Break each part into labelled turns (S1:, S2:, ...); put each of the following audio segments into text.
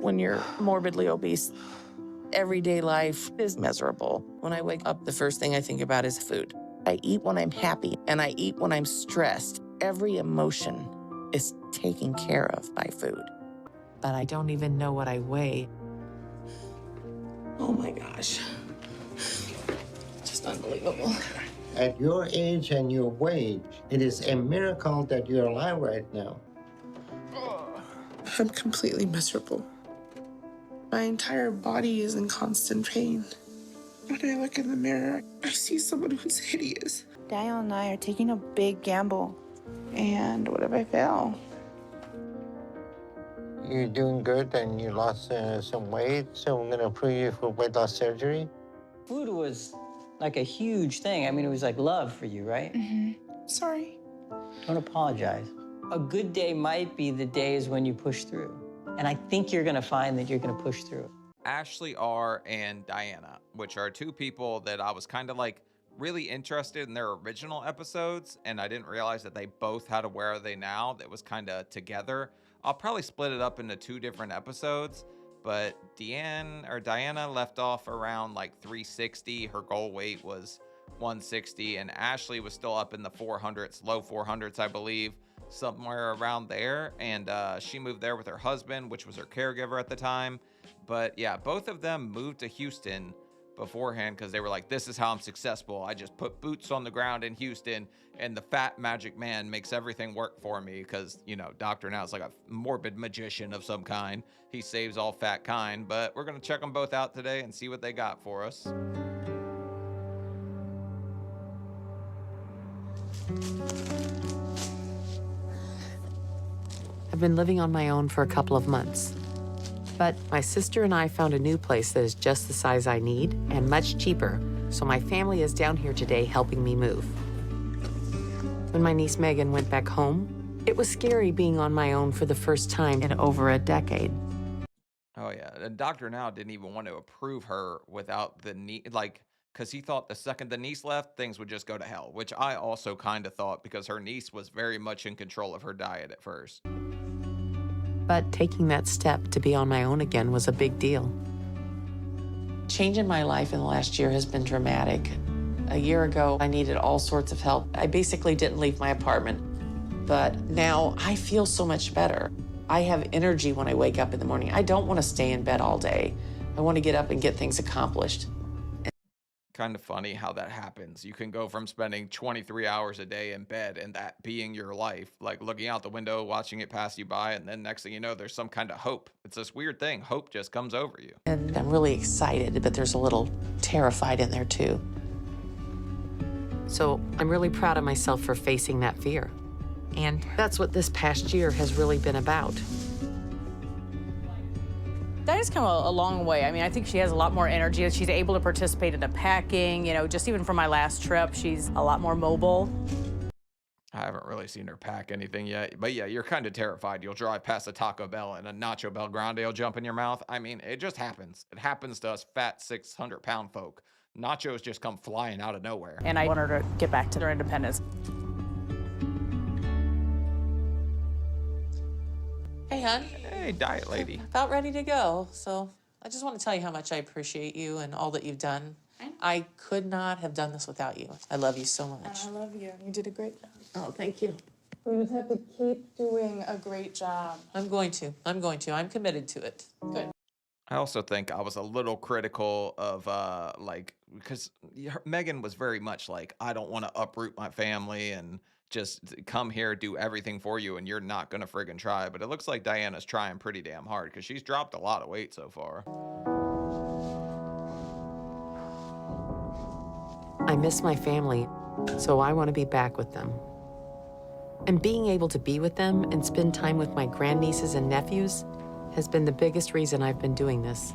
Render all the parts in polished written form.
S1: When you're morbidly obese, everyday life is miserable. When I wake up, the first thing I think about is food. I eat when I'm happy, and I eat when I'm stressed. Every emotion is taken care of by food. But I don't even know what I weigh. Oh my gosh. Just unbelievable.
S2: At your age and your weight, it is a miracle that you're alive right now.
S3: I'm completely miserable. My entire body is in constant pain. When I look in the mirror, I see someone who's hideous.
S4: Daniel and I are taking a big gamble.
S3: And what if I fail?
S2: You're doing good and you lost some weight, so we're gonna approve you for weight loss surgery.
S5: Food was like a huge thing. I mean, it was like love for you, right?
S3: Sorry.
S5: Don't apologize. A good day might be the days when you push through. And I think you're gonna find that you're gonna push through.
S6: Ashley R. and Diana, which are two people that I was kind of like really interested in their original episodes, and I didn't realize that they both had a Where Are They Now that was kind of together. I'll probably split it up into 2 different episodes, but Diana left off around like 360. Her goal weight was 160, and Ashley was still up in the 400s, low 400s, I believe, somewhere around there. And she moved there with her husband, which was her caregiver at the time. But yeah, both of them moved to Houston beforehand because they were like, this is how I'm successful. I just put boots on the ground in Houston and the fat magic man makes everything work for me, because, you know, Dr. Now is like a morbid magician of some kind. He saves all fat kind. But we're going to check them both out today and see what they got for us.
S1: I've been living on my own for a couple of months. But my sister and I found a new place that is just the size I need and much cheaper, so my family is down here today helping me move. When my niece Megan went back home, it was scary being on my own for the first time in over a decade.
S6: Oh yeah, and Dr. Now didn't even want to approve her without the niece, like, because he thought the second the niece left, things would just go to hell, which I also kind of thought, because her niece was very much in control of her diet at first.
S1: But taking that step to be on my own again was a big deal. Change in my life in the last year has been dramatic. A year ago, I needed all sorts of help. I basically didn't leave my apartment. But now I feel so much better. I have energy when I wake up in the morning. I don't want to stay in bed all day. I want to get up and get things accomplished.
S6: Kind of funny how that happens. You can go from spending 23 hours a day in bed and that being your life, like looking out the window, watching it pass you by, and then next thing you know, there's some kind of hope. It's this weird thing. Hope just comes over you.
S1: And I'm really excited, but there's a little terrified in there too. So I'm really proud of myself for facing that fear. And that's what this past year has really been about.
S7: That has come a long way. I mean, I think she has a lot more energy. She's able to participate in the packing, you know, just even from my last trip, she's a lot more mobile.
S6: I haven't really seen her pack anything yet, but yeah, you're kind of terrified. You'll drive past a Taco Bell and a Nacho Bel Grande will jump in your mouth. I mean, it just happens. It happens to us fat 600-pound folk. Nachos just come flying out of nowhere.
S7: And I want her to get back to her independence.
S1: Hey, hon.
S6: Hey, diet lady.
S1: About ready to go. So I just want to tell you how much I appreciate you and all that you've done. I could not have done this without you. I love you so much.
S3: I love you. You did a great job.
S1: Oh, thank you.
S3: We just have to keep doing a great job.
S1: I'm going to. I'm committed to it.
S3: Good.
S6: I also think I was a little critical of, like, because Megan was very much like, I don't want to uproot my family and just come here, do everything for you, and you're not going to friggin' try. But it looks like Diana's trying pretty damn hard because she's dropped a lot of weight so far.
S1: I miss my family, so I want to be back with them. And being able to be with them and spend time with my grandnieces and nephews has been the biggest reason I've been doing this.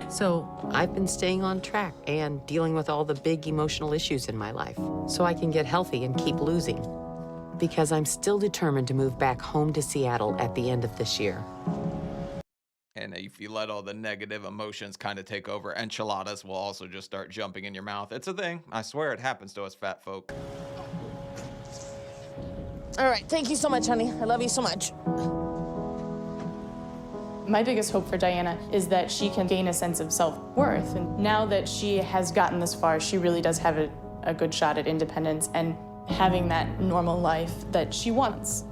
S1: So I've been staying on track and dealing with all the big emotional issues in my life so I can get healthy and keep losing. Because I'm still determined to move back home to Seattle at the end of this year.
S6: And if you let all the negative emotions kind of take over, enchiladas will also just start jumping in your mouth. It's a thing. I swear it happens to us fat folk.
S1: All right, thank you so much, honey. I love you so much.
S8: My biggest hope for Diana is that she can gain a sense of self-worth. And now that she has gotten this far, she really does have a good shot at independence and having that normal life that she wants.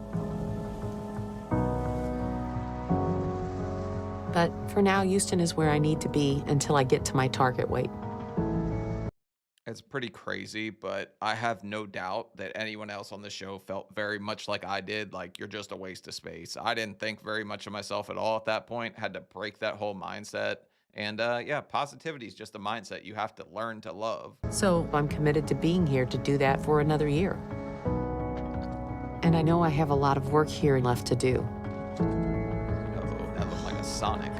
S1: But for now, Houston is where I need to be until I get to my target weight.
S6: It's pretty crazy, but I have no doubt that anyone else on the show felt very much like I did, like you're just a waste of space. I didn't think very much of myself at all at that point, had to break that whole mindset. And yeah, positivity is just a mindset you have to learn to love.
S1: So I'm committed to being here to do that for another year. And I know I have a lot of work here left to do.
S6: That looked like a Sonic.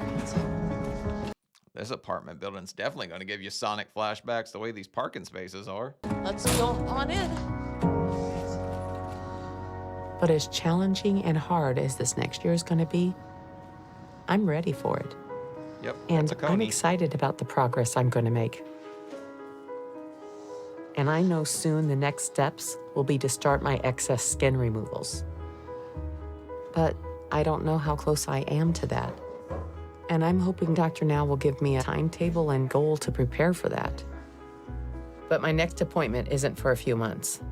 S6: This apartment building's definitely going to give you Sonic flashbacks the way these parking spaces are.
S9: Let's go on in.
S1: But as challenging and hard as this next year is going to be, I'm ready for it.
S6: Yep.
S1: And I'm excited about the progress I'm going to make. And I know soon the next steps will be to start my excess skin removals. But I don't know how close I am to that. And I'm hoping Dr. Now will give me a timetable and goal to prepare for that. But my next appointment isn't for a few months.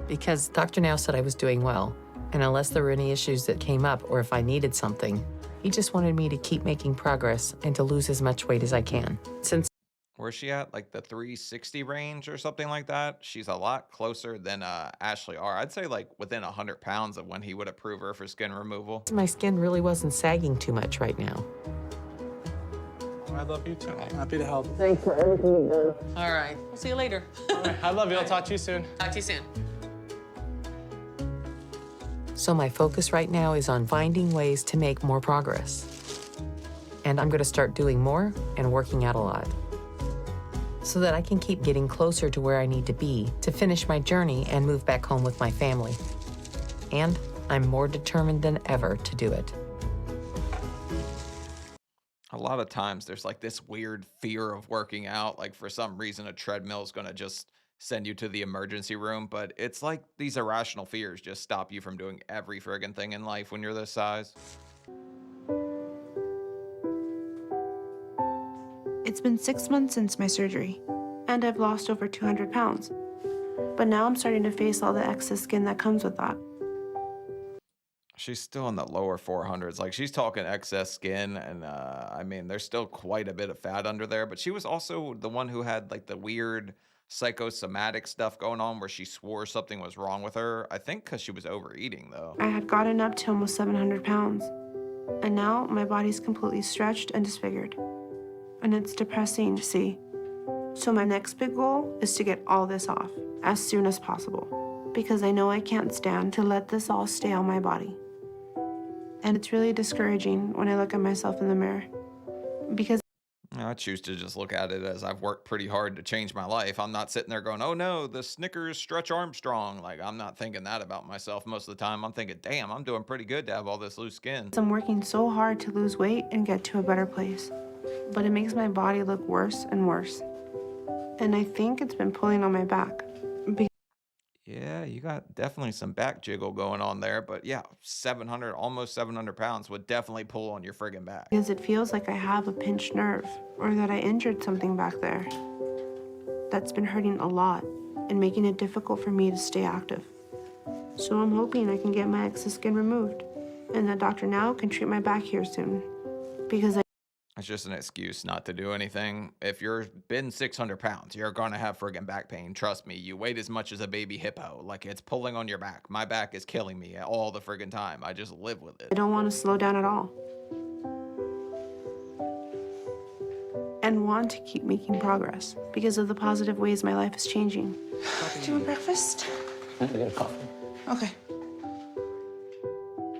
S1: Because Dr. Now said I was doing well, and unless there were any issues that came up or if I needed something, he just wanted me to keep making progress and to lose as much weight as I can. Since
S6: Where's she at? Like the 360 range or something like that? She's a lot closer than Ashley R. I'd say like within 100 pounds of when he would approve her for skin removal.
S1: my skin really wasn't sagging too much right now.
S10: I love you too. I'm happy to help.
S9: Thanks for everything you've done. All right. We'll see you later.
S10: All right, I love you. I'll talk to you soon.
S9: Talk to you soon.
S1: So my focus right now is on finding ways to make more progress. And I'm going to start doing more and working out a lot, so that I can keep getting closer to where I need to be to finish my journey and move back home with my family. And I'm more determined than ever to do it.
S6: A lot of times there's like this weird fear of working out. Like for some reason, a treadmill is going to just send you to the emergency room. But it's like these irrational fears just stop you from doing every friggin' thing in life when you're this size.
S4: It's been 6 months since my surgery, and I've lost over 200 pounds. But now I'm starting to face all the excess skin that comes with that.
S6: She's still in the lower 400s. Like she's talking excess skin. And I mean, there's still quite a bit of fat under there. But she was also the one who had like the weird psychosomatic stuff going on where she swore something was wrong with her. I think because she was overeating though.
S4: I had gotten up to almost 700 pounds, and now my body's completely stretched and disfigured. And it's depressing to see. So my next big goal is to get all this off as soon as possible, because I know I can't stand to let this all stay on my body. And it's really discouraging when I look at myself in the mirror, because
S6: I choose to just look at it as I've worked pretty hard to change my life. I'm not sitting there going, oh no, the Snickers Stretch Armstrong. Like I'm not thinking that about myself most of the time. I'm thinking, damn, I'm doing pretty good to have all this loose skin.
S4: I'm working so hard to lose weight and get to a better place. But it makes my body look worse and worse. And I think it's been pulling on my back.
S6: Yeah, you got definitely some back jiggle going on there. But yeah, 700, almost 700 pounds would definitely pull on your friggin' back.
S4: Because it feels like I have a pinched nerve, or that I injured something back there. That's been hurting a lot and making it difficult for me to stay active. So I'm hoping I can get my excess skin removed, and that Dr. Now can treat my back here soon. Because
S6: It's just an excuse not to do anything. If you're been 600 pounds, you're gonna have friggin' back pain. Trust me, you weigh as much as a baby hippo. Like it's pulling on your back. My back is killing me all the friggin' time. I just live with it.
S4: I don't want to slow down at all. And want to keep making progress because of the positive ways my life is changing.
S3: Do you want breakfast?
S9: I get a coffee.
S3: Okay.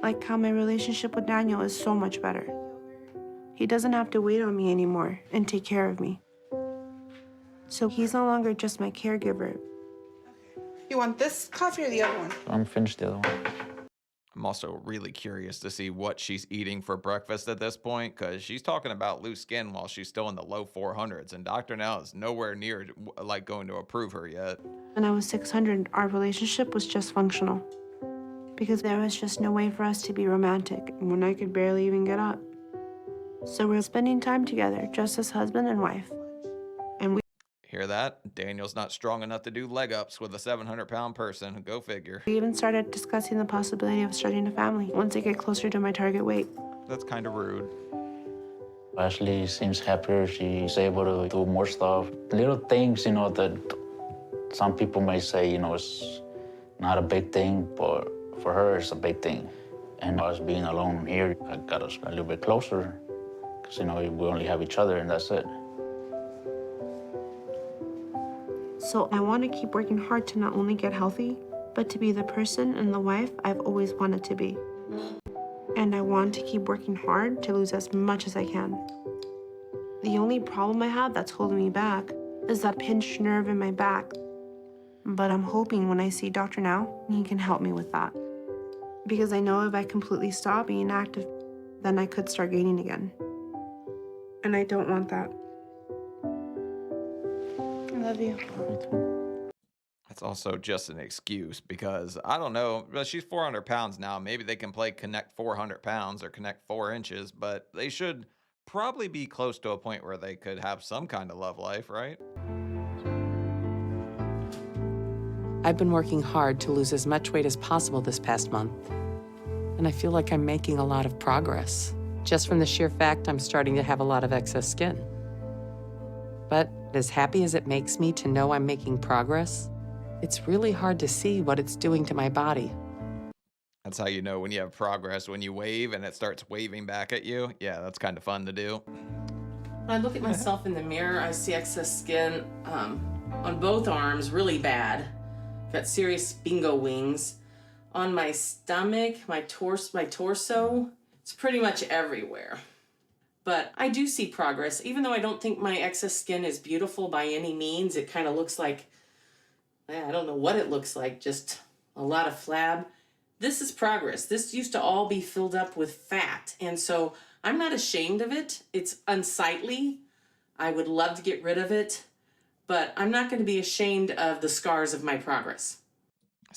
S4: Like how my relationship with Daniel is so much better. He doesn't have to wait on me anymore and take care of me. So he's no longer just my caregiver.
S3: You want this coffee or the other one?
S9: I'm finished the other one.
S6: I'm also really curious to see what she's eating for breakfast at this point, because she's talking about loose skin while she's still in the low 400s, and Dr. Now is nowhere near like going to approve her yet.
S4: When I was 600, our relationship was just functional, because there was just no way for us to be romantic when I could barely even get up. So we're spending time together, just as husband and wife. And we
S6: Hear that? Daniel's not strong enough to do leg ups with a 700-pound person. Go figure.
S4: even started discussing the possibility of starting a family once I get closer to my target weight.
S6: That's kind of rude.
S9: Ashley seems happier. She's able to do more stuff. Little things, you know, that some people may say, you know, it's not a big thing, but for her, it's a big thing. And us being alone here, I got us a little bit closer because, you know, we only have each other and that's it.
S4: So I want to keep working hard to not only get healthy, but to be the person and the wife I've always wanted to be. And I want to keep working hard to lose as much as I can. The only problem I have that's holding me back is that pinched nerve in my back. But I'm hoping when I see Dr. Now, he can help me with that. Because I know if I completely stop being active, then I could start gaining again. And I don't want that. I love you.
S6: That's also just an excuse because I don't know, but she's 400 pounds now. Maybe they can play Connect 400 pounds or Connect 4 inches, but they should probably be close to a point where they could have some kind of love life, right?
S1: I've been working hard to lose as much weight as possible this past month, and I feel like I'm making a lot of progress, just from the sheer fact I'm starting to have a lot of excess skin. But as happy as it makes me to know I'm making progress, it's really hard to see what it's doing to my body.
S6: That's how you know when you have progress, when you wave and it starts waving back at you. Yeah, that's kind of fun to do.
S11: When I look at myself in the mirror, I see excess skin on both arms, really bad. Got serious bingo wings. On my stomach, my torso, it's pretty much everywhere. But I do see progress. Even though I don't think my excess skin is beautiful by any means, it kind of looks like, I don't know what it looks like, just a lot of flab. This is progress. This used to all be filled up with fat. And so I'm not ashamed of it. It's unsightly. I would love to get rid of it, but I'm not going to be ashamed of the scars of my progress.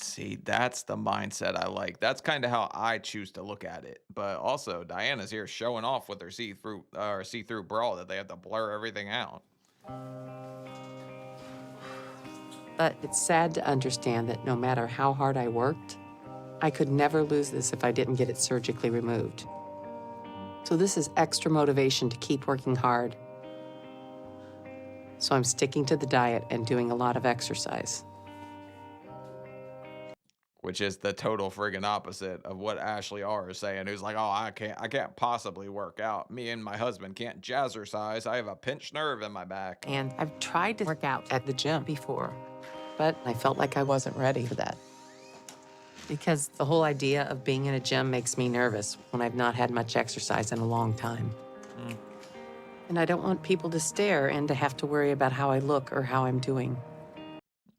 S6: See, that's the mindset I like. That's kind of how I choose to look at it. But also, Diana's here showing off with her see-through bra that they have to blur everything out.
S1: But it's sad to understand that no matter how hard I worked, I could never lose this if I didn't get it surgically removed. So this is extra motivation to keep working hard. So I'm sticking to the diet and doing a lot of exercise.
S6: Which is the total friggin' opposite of what Ashley R is saying, who's like, oh, I can't possibly work out. Me and my husband can't jazzercise. I have a pinched nerve in my back.
S1: And I've tried to work out at the gym before, but I felt like I wasn't ready for that. Because the whole idea of being in a gym makes me nervous when I've not had much exercise in a long time. And I don't want people to stare and to have to worry about how I look or how I'm doing.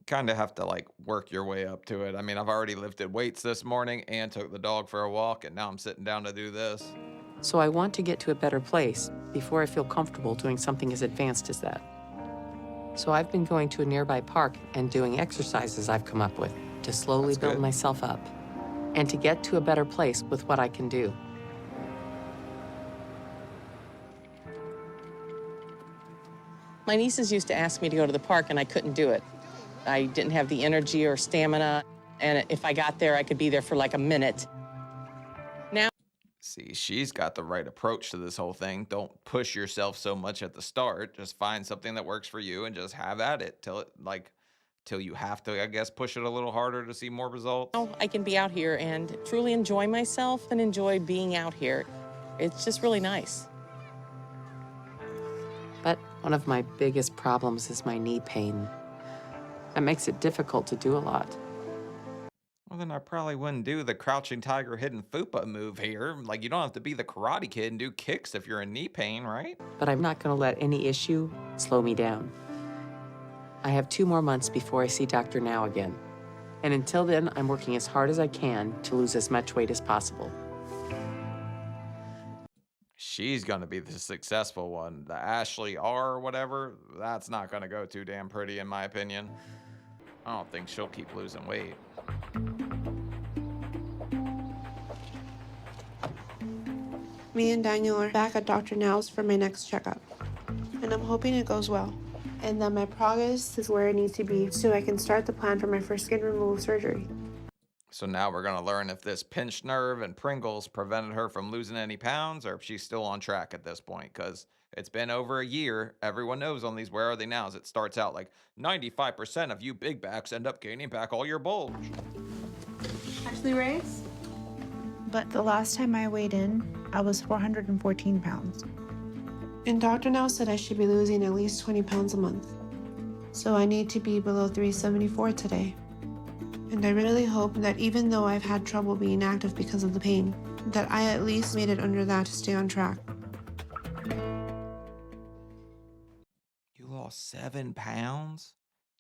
S6: Kind of have to like work your way up to it. I mean, I've already lifted weights this morning and took the dog for a walk, and now I'm sitting down to do this.
S1: So I want to get to a better place before I feel comfortable doing something as advanced as that. So I've been going to a nearby park and doing exercises I've come up with to slowly build myself up and to get to a better place with what I can do.
S11: My nieces used to ask me to go to the park, and I couldn't do it. I didn't have the energy or stamina, and if I got there, I could be there for like a minute. Now,
S6: See, she's got the right approach to this whole thing. Don't push yourself so much at the start. Just find something that works for you and just have at it till you have to, I guess, push it a little harder to see more results.
S11: I can be out here and truly enjoy myself and enjoy being out here. It's just really nice.
S1: But one of my biggest problems is my knee pain. It makes it difficult to do a lot.
S6: Well, then I probably wouldn't do the crouching tiger hidden fupa move here. Like, you don't have to be the Karate Kid and do kicks if you're in knee pain, right?
S1: But I'm not going to let any issue slow me down. I have 2 more months before I see Dr. Now again. And until then, I'm working as hard as I can to lose as much weight as possible.
S6: She's going to be the successful one. The Ashley R or whatever, that's not going to go too damn pretty in my opinion. I don't think she'll keep losing weight.
S4: Me and Daniel are back at Dr. Now's for my next checkup, and I'm hoping it goes well, and that my progress is where it needs to be so I can start the plan for my first skin removal surgery.
S6: So now we're going to learn if this pinched nerve and Pringles prevented her from losing any pounds or if she's still on track at this point, because it's been over a year. Everyone knows on these Where Are They Nows, it starts out like 95% of you big backs end up gaining back all your bulge.
S4: Actually, Race?
S12: But the last time I weighed in, I was 414 pounds.
S4: And Dr. Now said I should be losing at least 20 pounds a month. So I need to be below 374 today. And I really hope that even though I've had trouble being active because of the pain, that I at least made it under that to stay on track.
S6: You lost 7 pounds?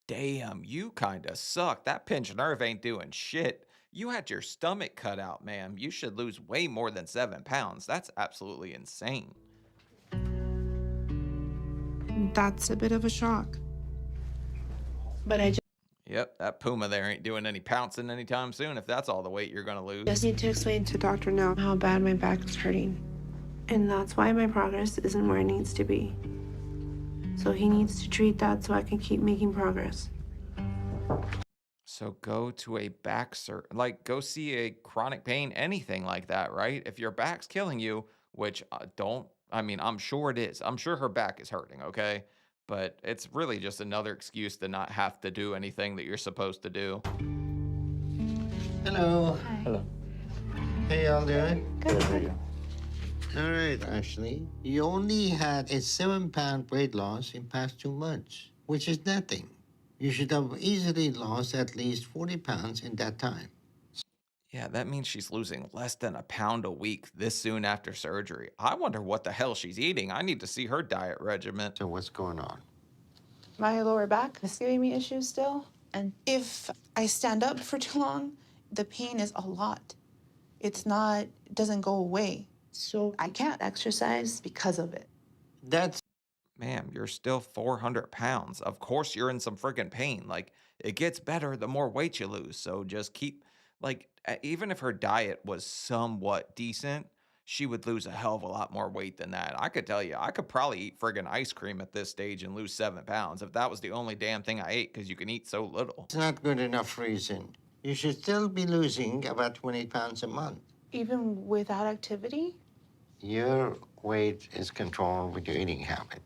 S6: Damn, you kinda suck. That pinched nerve ain't doing shit. You had your stomach cut out, ma'am. You should lose way more than 7 pounds. That's absolutely insane.
S4: That's a bit of a shock. But I
S6: Yep, that Puma there ain't doing any pouncing anytime soon if that's all the weight you're gonna lose.
S4: just need to explain to Dr. Now how bad my back is hurting. And that's why my progress isn't where it needs to be. So he needs to treat that so I can keep making progress.
S6: So go to a back like go see a chronic pain, anything like that, right? If your back's killing you, which I mean, I'm sure it is. I'm sure her back is hurting, okay? But it's really just another excuse to not have to do anything that you're supposed to do.
S2: Hello.
S9: Hello.
S2: How y'all doing?
S9: Good. How are you?
S2: All right, Ashley. You only had a 7-pound weight loss in past 2 months, which is nothing. You should have easily lost at least 40 pounds in that time.
S6: Yeah, that means she's losing less than a pound a week this soon after surgery. I wonder what the hell she's eating. I need to see her diet regimen.
S2: So what's going on?
S12: My lower back is giving me issues still. And if I stand up for too long, the pain is a lot. It doesn't go away. So I can't exercise because of it.
S2: That's
S6: Ma'am, you're still 400 pounds. Of course, you're in some freaking pain. Like, it gets better the more weight you lose. So just keep, like, even if her diet was somewhat decent, she would lose a hell of a lot more weight than that. I could tell you, I could probably eat friggin' ice cream at this stage and lose 7 pounds if that was the only damn thing I ate, because you can eat so little.
S2: not good enough reason. You should still be losing about 20 pounds a month.
S12: Even without activity?
S2: Your weight is controlled with your eating habit.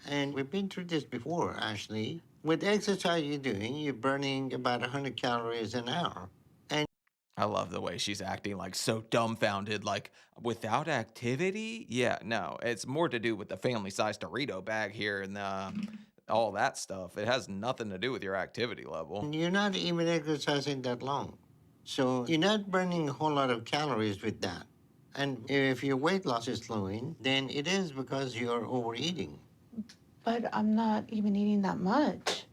S2: And we've been through this before, Ashley. With the exercise you're doing, you're burning about 100 calories an hour. And
S6: I love the way she's acting like so dumbfounded, like without activity? Yeah, no, it's more to do with the family size Dorito bag here and all that stuff. It has nothing to do with your activity level.
S2: you're not even exercising that long. So you're not burning a whole lot of calories with that. And if your weight loss is slowing, then it is because you're overeating.
S12: But I'm not even eating that much.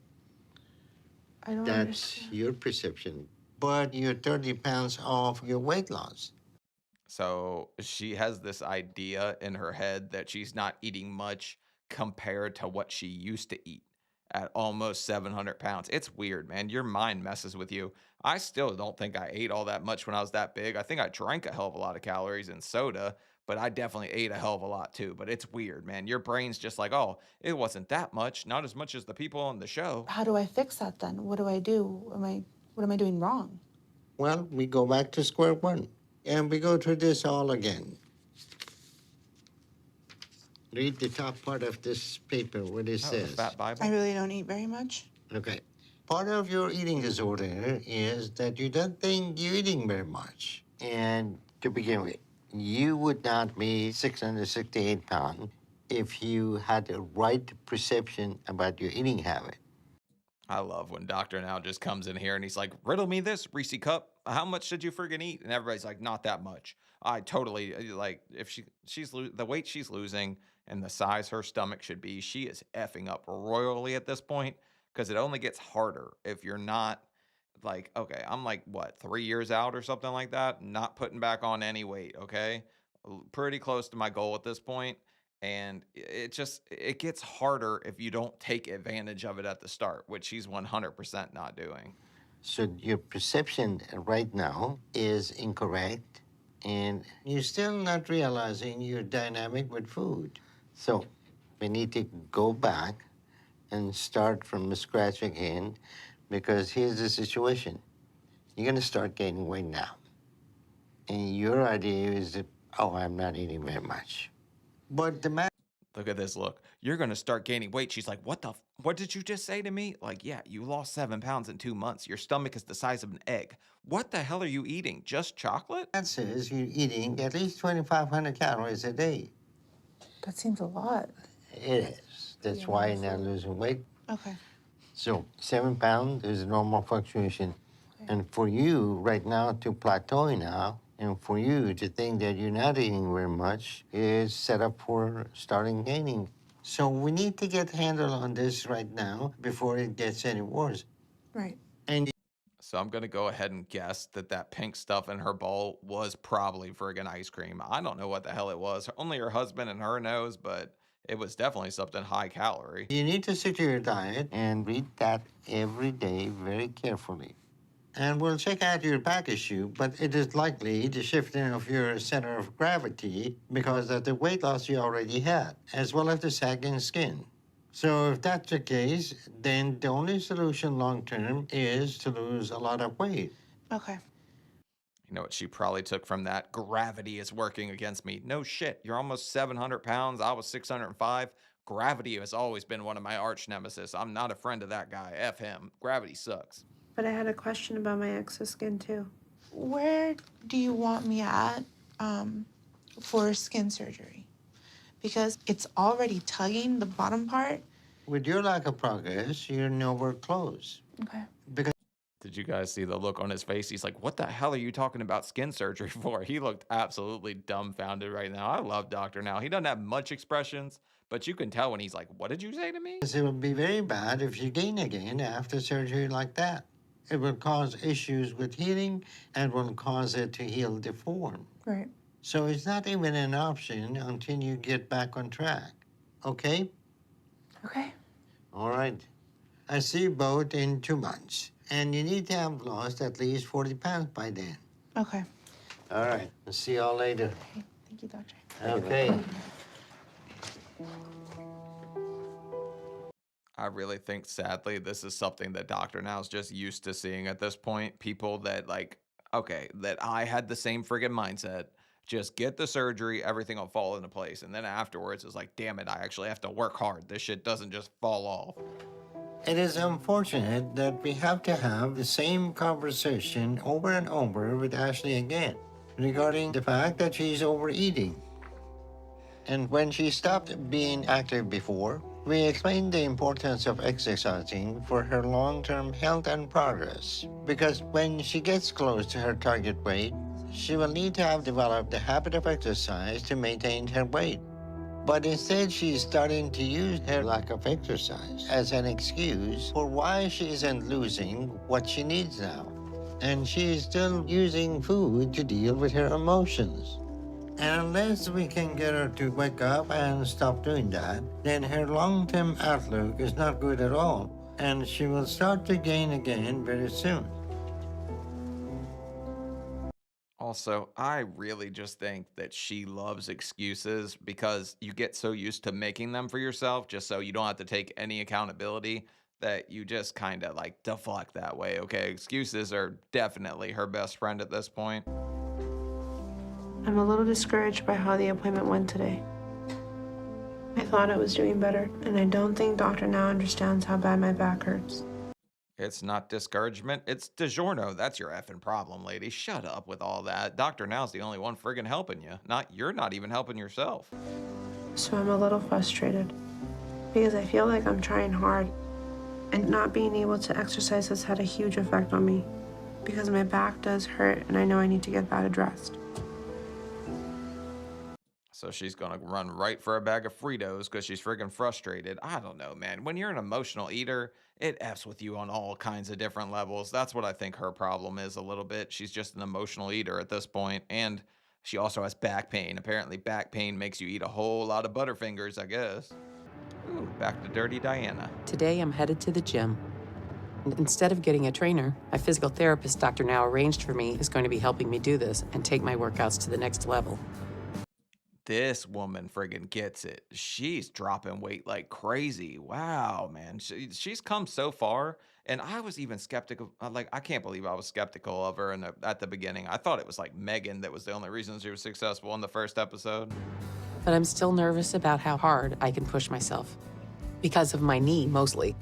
S12: I don't
S2: That's
S12: understand.
S2: your perception. But you're 30 pounds off your weight loss.
S6: So she has this idea in her head that she's not eating much compared to what she used to eat at almost 700 pounds. It's weird, man. Your mind messes with you. I still don't think I ate all that much when I was that big. I think I drank a hell of a lot of calories and soda, but I definitely ate a hell of a lot too. But it's weird, man. Your brain's just like, oh, it wasn't that much, not as much as the people on the show.
S12: How do I fix that then? What do I do? What am I doing wrong?
S2: Well, we go back to square one. And we go through this all again. Read the top part of this paper, what it
S6: Oh, the
S2: says.
S6: Fat Bible.
S12: I really don't eat very much.
S2: Okay. Part of your eating disorder is that you don't think you're eating very much. And to begin with, you would not be 668 pounds if you had the right perception about your eating habit.
S6: I love when Doctor Now just comes in here and he's like, riddle me this, Reese Cup. How much did you friggin' eat? And everybody's like, not that much. I totally, like, if the weight she's losing and the size her stomach should be, she is effing up royally at this point, because it only gets harder if you're not, like, okay, I'm like, what, 3 years out or something like that? Not putting back on any weight, okay? Pretty close to my goal at this point. And it gets harder if you don't take advantage of it at the start, which she's 100% not doing.
S2: So your perception right now is incorrect. and you're still not realizing your dynamic with food. So we need to go back and start from scratch again, because here's the situation. You're gonna start gaining weight now. And your idea is that, oh, I'm not eating very much. But the math.
S6: Look at this look. You're going to start gaining weight. She's like, what did you just say to me? Like, yeah, you lost 7 pounds in 2 months. Your stomach is the size of an egg. What the hell are you eating? Just chocolate?
S2: That says you're eating at least 2,500 calories a day.
S12: That seems a lot.
S2: It is. That's why you're not losing weight.
S12: Okay.
S2: So 7 pounds is a normal fluctuation. And for you right now to plateau now, and for you to think that you're not eating very much, is set up for starting gaining. So we need to get a handle on this right now before it gets any worse.
S12: Right.
S2: And
S6: So I'm going to go ahead and guess that pink stuff in her bowl was probably friggin' ice cream. I don't know what the hell it was. Only her husband and her knows, but it was definitely something high calorie.
S2: you need to stick to your diet and read that every day very carefully. And we'll check out your back issue, but it is likely the shifting of your center of gravity because of the weight loss you already had, as well as the sagging skin. So if that's the case, then the only solution long-term is to lose a lot of weight.
S12: Okay.
S6: You know what she probably took from that? Gravity is working against me. No shit. You're almost 700 pounds. I was 605. Gravity has always been one of my arch nemesis. I'm not a friend of that guy. F him. Gravity sucks.
S4: But I had a question about my excess skin too.
S12: Where do you want me at for skin surgery? Because it's already tugging the bottom part.
S2: With your lack of progress, you're nowhere close.
S12: Okay.
S2: Because
S6: Did you guys see the look on his face? He's like, what the hell are you talking about skin surgery for? He looked absolutely dumbfounded right now. I love Dr. Now. He doesn't have much expressions, but you can tell when he's like, what did you say to me?
S2: it will be very bad if you gain again after surgery like that. It will cause issues with healing and will cause it to heal deform.
S12: Right.
S2: So it's not even an option until you get back on track. Okay?
S12: Okay.
S2: All right. I see you both in 2 months. And you need to have lost at least 40 pounds by then.
S12: Okay.
S2: All right. I'll see y'all later.
S12: Okay. Thank you, doctor.
S2: Okay.
S6: I really think, sadly, this is something that Dr. Now's just used to seeing at this point. People that, like, okay, that I had the same friggin' mindset. Just get the surgery, everything will fall into place. And then afterwards, it's like, damn it, I actually have to work hard. This shit doesn't just fall off.
S2: It is unfortunate that we have to have the same conversation over and over with Ashley again regarding the fact that she's overeating. And when she stopped being active before, we explained the importance of exercising for her long-term health and progress. Because when she gets close to her target weight, she will need to have developed the habit of exercise to maintain her weight. But instead, she's starting to use her lack of exercise as an excuse for why she isn't losing what she needs now. And she is still using food to deal with her emotions. And unless we can get her to wake up and stop doing that, then her long-term outlook is not good at all, and she will start to gain again very soon.
S6: Also, I really just think that she loves excuses because you get so used to making them for yourself just so you don't have to take any accountability that you just kind of like deflect that way. Okay, excuses are definitely her best friend at this point.
S4: I'm a little discouraged by how the appointment went today. I thought I was doing better, and I don't think Dr. Now understands how bad my back hurts.
S6: It's not discouragement, it's DiGiorno. That's your effing problem, lady. Shut up with all that. Dr. Now's the only one friggin' helping you. You're not even helping yourself.
S4: So I'm a little frustrated because I feel like I'm trying hard, and not being able to exercise has had a huge effect on me because my back does hurt, and I know I need to get that addressed.
S6: So she's gonna run right for a bag of Fritos because she's friggin' frustrated. I don't know, man. When you're an emotional eater, it F's with you on all kinds of different levels. That's what I think her problem is a little bit. She's just an emotional eater at this point, and she also has back pain. Apparently, back pain makes you eat a whole lot of Butterfingers, I guess. Ooh, back to Dirty Diana.
S1: Today I'm headed to the gym. Instead of getting a trainer, my physical therapist, Dr. Now, arranged for me, is going to be helping me do this and take my workouts to the next level.
S6: This woman friggin' gets it. She's dropping weight like crazy. Wow, man. She's come so far. And I was even skeptical. Like, I can't believe I was skeptical of her at the beginning. I thought it was like Megan that was the only reason she was successful in the first episode.
S1: But I'm still nervous about how hard I can push myself. Because of my knee, mostly.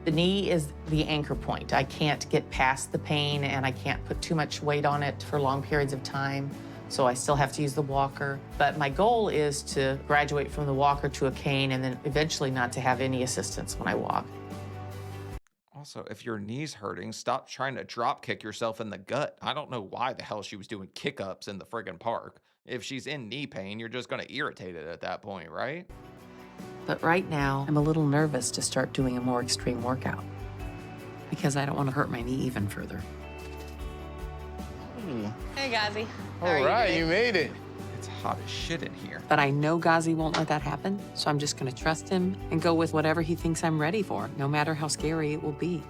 S13: The knee is the anchor point. I can't get past the pain, and I can't put too much weight on it for long periods of time. So I still have to use the walker. But my goal is to graduate from the walker to a cane and then eventually not to have any assistance when I walk.
S6: Also, if your knee's hurting, stop trying to drop kick yourself in the gut. I don't know why the hell she was doing kick ups in the friggin' park. If she's in knee pain, you're just gonna irritate it at that point, right?
S1: But right now, I'm a little nervous to start doing a more extreme workout because I don't want to hurt my knee even further.
S7: Hey, Gazi.
S10: All right, you made it.
S6: It's hot as shit in here.
S1: But I know Ghazi won't let that happen, so I'm just going to trust him and go with whatever he thinks I'm ready for, no matter how scary it will be.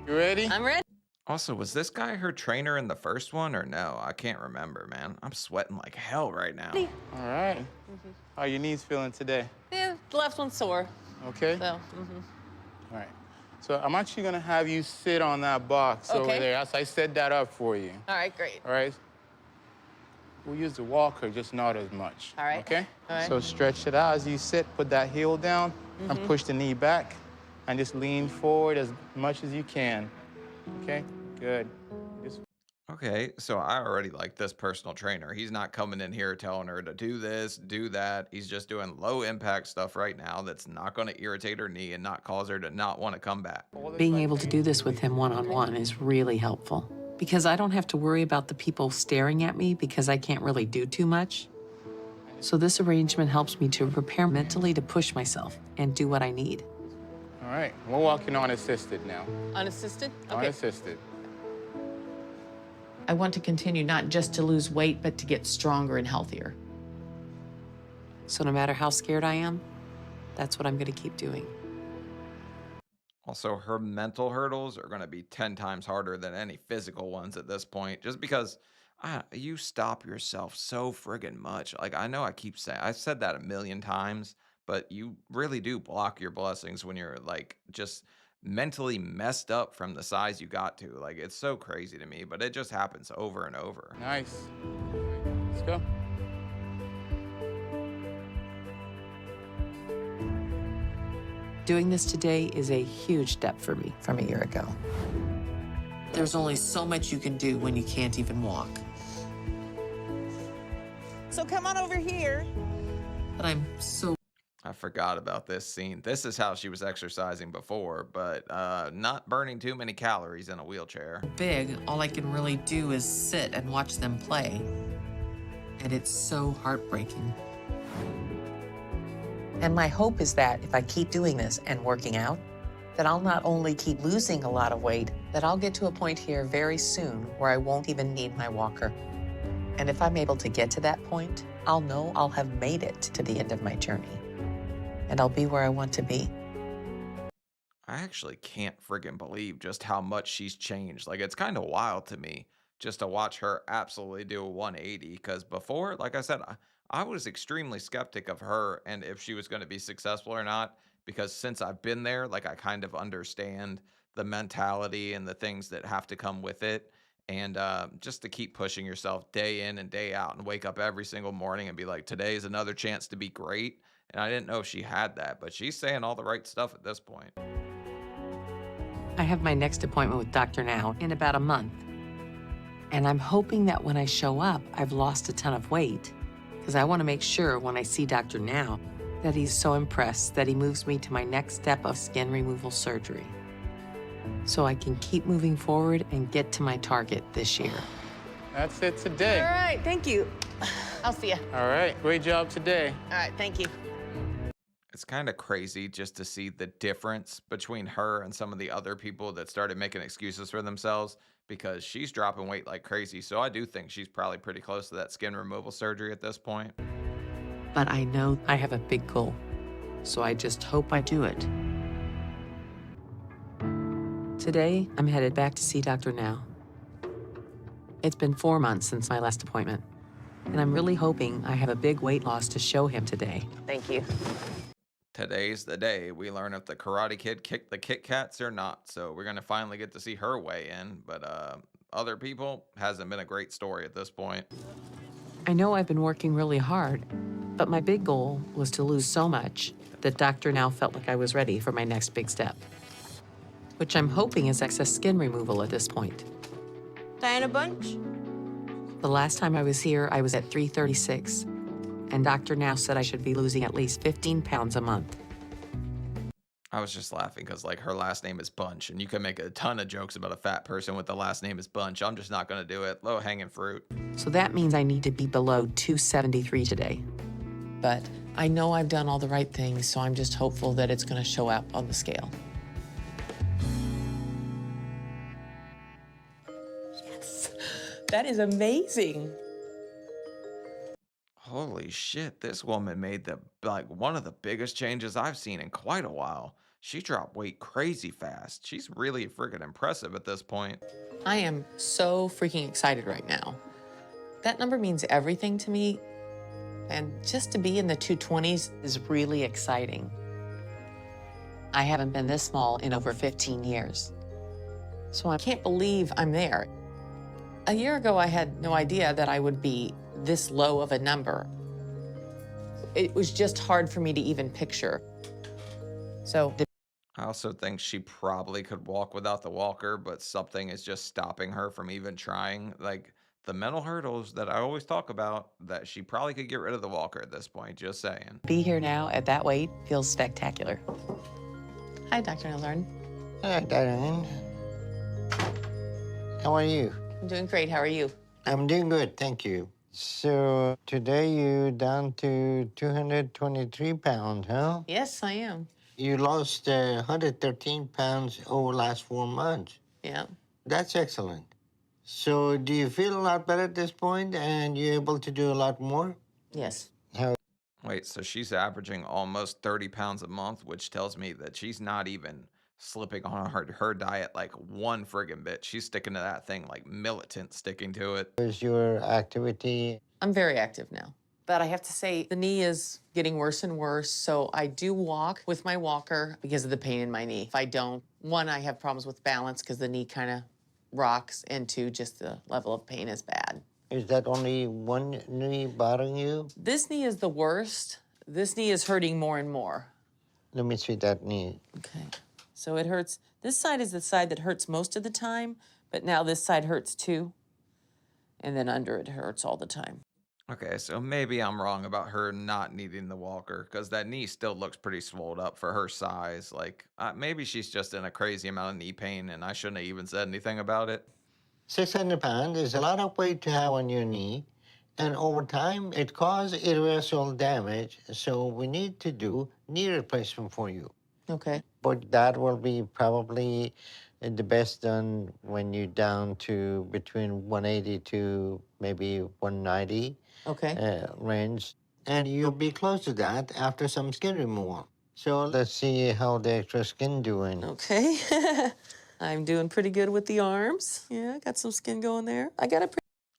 S10: You ready?
S7: I'm ready.
S6: Also, was this guy her trainer in the first one or no? I can't remember, man. I'm sweating like hell right now.
S10: All right. How your knees feeling today?
S7: Yeah, the left one's sore.
S10: Okay.
S7: So,
S10: All right. So I'm actually gonna have you sit on that box over
S7: Okay.
S10: there. I set that up for you.
S7: all right, great.
S10: All right. We'll use the walker, just not as much.
S7: All right.
S10: Okay?
S7: All right.
S10: So stretch it out as you sit, put that heel down, and push the knee back, and just lean forward as much as you can. Okay? Good. Just
S6: Okay, so I already like this personal trainer. He's not coming in here telling her to do this, do that. He's just doing low impact stuff right now that's not going to irritate her knee and not cause her to not want to come back.
S1: Being able to do this with him one-on-one is really helpful because I don't have to worry about the people staring at me because I can't really do too much. So this arrangement helps me to prepare mentally to push myself and do what I need.
S10: all right. We're walking unassisted now.
S7: Unassisted? Okay.
S10: Unassisted.
S13: I want to continue not just to lose weight, but to get stronger and healthier.
S1: So no matter how scared I am, that's what I'm going to keep doing.
S6: Also, her mental hurdles are going to be 10 times harder than any physical ones at this point, just because you stop yourself so friggin' much. Like, I know I keep saying, I've said that a million times, but you really do block your blessings when you're like just mentally messed up from the size you got to. Like, it's so crazy to me, but it just happens over and over.
S10: Nice. Let's go.
S1: Doing this today is a huge step for me
S13: From a year ago. There's only so much you can do when you can't even walk.
S14: So come on over here.
S13: But I'm so
S6: I forgot about this scene. This is how she was exercising before, but not burning too many calories in a wheelchair.
S13: big, all I can really do is sit and watch them play. And it's so heartbreaking. And my hope is that if I keep doing this and working out, that I'll not only keep losing a lot of weight, that I'll get to a point here very soon where I won't even need my walker. And if I'm able to get to that point, I'll know I'll have made it to the end of my journey. And I'll be where I want to be.
S6: I actually can't friggin' believe just how much she's changed. Like, it's kind of wild to me just to watch her absolutely do a 180. Because before, like I said, I was extremely skeptic of her and if she was going to be successful or not. Because since I've been there, like, I kind of understand the mentality and the things that have to come with it. And just to keep pushing yourself day in and day out and wake up every single morning and be like, today's another chance to be great. And I didn't know if she had that, but she's saying all the right stuff at this point.
S1: I have my next appointment with Dr. Now in about a month. And I'm hoping that when I show up, I've lost a ton of weight because I want to make sure when I see Dr. Now that he's so impressed that he moves me to my next step of skin removal surgery. So I can keep moving forward and get to my target this year.
S10: That's it today.
S7: All right, thank you. I'll see you.
S10: All right. Great job today.
S7: All right, thank you.
S6: It's kind of crazy just to see the difference between her and some of the other people that started making excuses for themselves because she's dropping weight like crazy. So I do think she's probably pretty close to that skin removal surgery at this point.
S1: But I know I have a big goal, so I just hope I do it. Today, I'm headed back to see Dr. Now. It's been 4 months since my last appointment, and I'm really hoping I have a big weight loss to show him today. Thank you.
S6: Today's the day we learn if the Karate Kid kicked the Kit Kats or not. So we're gonna finally get to see her weigh in. But other people hasn't been a great story at this point.
S1: I know I've been working really hard, but my big goal was to lose so much that Dr. Now felt like I was ready for my next big step, which I'm hoping is excess skin removal at this point.
S15: Diana Bunch?
S1: The last time I was here, I was at 336, and Dr. Now said I should be losing at least 15 pounds a month.
S6: I was just laughing because like her last name is Bunch, and you can make a ton of jokes about a fat person with the last name is Bunch. I'm just not gonna do it. Low hanging fruit.
S1: So that means I need to be below 273 today. But I know I've done all the right things, so I'm just hopeful that it's gonna show up on the scale. Yes, that is amazing.
S6: Holy shit, this woman made one of the biggest changes I've seen in quite a while. She dropped weight crazy fast. She's really freaking impressive at this point.
S1: I am so freaking excited right now. That number means everything to me, and just to be in the 220s is really exciting. I haven't been this small in over 15 years, so I can't believe I'm there. A year ago, I had no idea that I would be this low of a number. It was just hard for me to even picture. So
S6: I also think she probably could walk without the walker, but something is just stopping her from even trying. Like the mental hurdles that I always talk about, that she probably could get rid of the walker at this point, just saying.
S1: be here now at that weight feels spectacular. Hi, Dr. Nilern.
S2: Hi, Darren. How are you?
S1: I'm doing great. How are you?
S2: I'm doing good, thank you. So today you're down to 223 pounds, huh?
S1: Yes, I am.
S2: You lost 113 pounds over the last 4 months.
S1: Yeah.
S2: That's excellent. So do you feel a lot better at this point and you're able to do a lot more?
S1: Yes.
S2: How?
S6: Wait, so she's averaging almost 30 pounds a month, which tells me that she's not even slipping on her diet like one friggin' bit. She's sticking to that thing like militant sticking to it.
S2: Is your activity?
S1: I'm very active now. But I have to say, the knee is getting worse and worse, so I do walk with my walker because of the pain in my knee. If I don't, one, I have problems with balance because the knee kind of rocks, and two, just the level of pain is bad.
S2: Is that only one knee bothering you?
S1: This knee is the worst. This knee is hurting more and more.
S2: Let me see that knee.
S1: Okay. So it hurts. This side is the side that hurts most of the time, but now this side hurts too. And then under it hurts all the time.
S6: Okay, so maybe I'm wrong about her not needing the walker, because that knee still looks pretty swelled up for her size. Like, maybe she's just in a crazy amount of knee pain, and I shouldn't have even said anything about it.
S2: 600 pounds is a lot of weight to have on your knee, and over time, it causes irreversible damage, so we need to do knee replacement for you.
S1: Okay.
S2: But that will be probably the best done when you're down to between 180 to maybe 190 range. And you'll be close to that after some skin removal. So let's see how the extra skin doing.
S1: Okay. I'm doing pretty good with the arms. Yeah, got some skin going there. I got a pretty...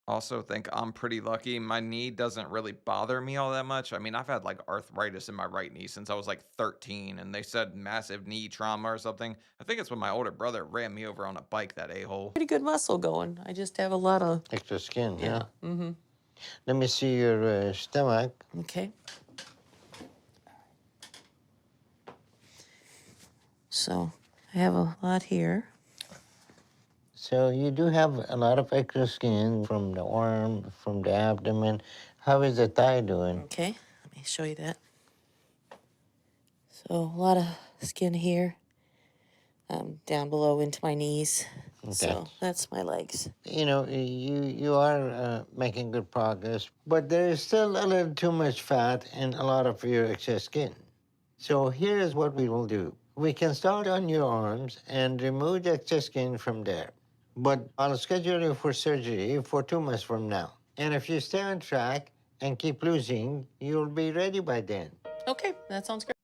S6: Also think I'm pretty lucky. My knee doesn't really bother me all that much. I mean, I've had like arthritis in my right knee since I was like 13, and they said massive knee trauma or something. I think it's when my older brother ran me over on a bike, that a-hole.
S1: Pretty good muscle going. I just have a lot of...
S2: Extra skin, yeah.
S1: Mm-hmm.
S2: Let me see your stomach.
S1: Okay. So I have a lot here.
S2: So you do have a lot of extra skin from the arm, from the abdomen. How is the thigh doing?
S1: Okay, let me show you that. So a lot of skin here, down below into my knees.
S2: Okay.
S1: So that's my legs.
S2: You know, you are making good progress, but there is still a little too much fat and a lot of your excess skin. So here is what we will do. We can start on your arms and remove the excess skin from there. But I'll schedule you for surgery for 2 months from now. And if you stay on track and keep losing, you'll be ready by then.
S1: Okay, that sounds great.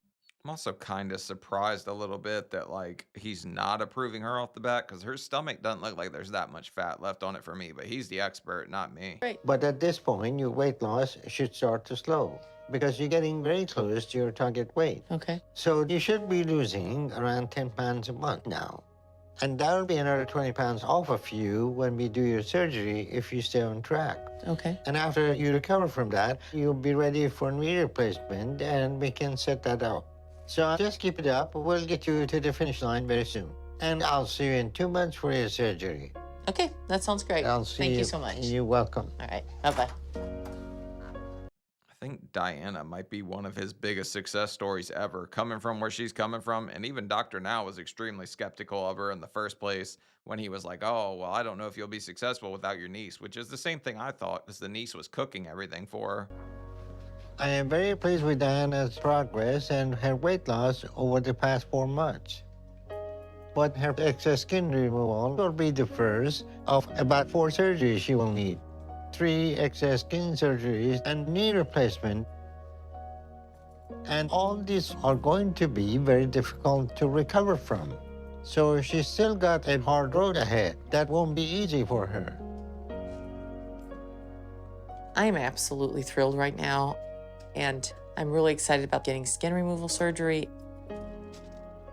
S6: I'm also kind of surprised a little bit that like he's not approving her off the bat because her stomach doesn't look like there's that much fat left on it for me, but he's the expert, not me.
S1: Right.
S2: But at this point, your weight loss should start to slow because you're getting very close to your target weight.
S1: Okay.
S2: So you should be losing around 10 pounds a month now. And that'll be another 20 pounds off of you when we do your surgery if you stay on track.
S1: Okay.
S2: And after you recover from that, you'll be ready for knee replacement and we can set that out. So just keep it up. We'll get you to the finish line very soon. And I'll see you in 2 months for your surgery.
S1: Okay, that sounds great.
S2: I'll see you.
S1: Thank you so much.
S2: You're welcome.
S1: All right, bye-bye.
S6: I think Diana might be one of his biggest success stories ever, coming from where she's coming from. And even Dr. Now was extremely skeptical of her in the first place when he was like, oh, well, I don't know if you'll be successful without your niece, which is the same thing I thought, because the niece was cooking everything for her.
S2: I am very pleased with Diana's progress and her weight loss over the past 4 months. But her excess skin removal will be the first of about 4 surgeries she will need. 3 excess skin surgeries and knee replacement. And all these are going to be very difficult to recover from. So she's still got a hard road ahead. That won't be easy for her.
S1: I am absolutely thrilled right now, and I'm really excited about getting skin removal surgery.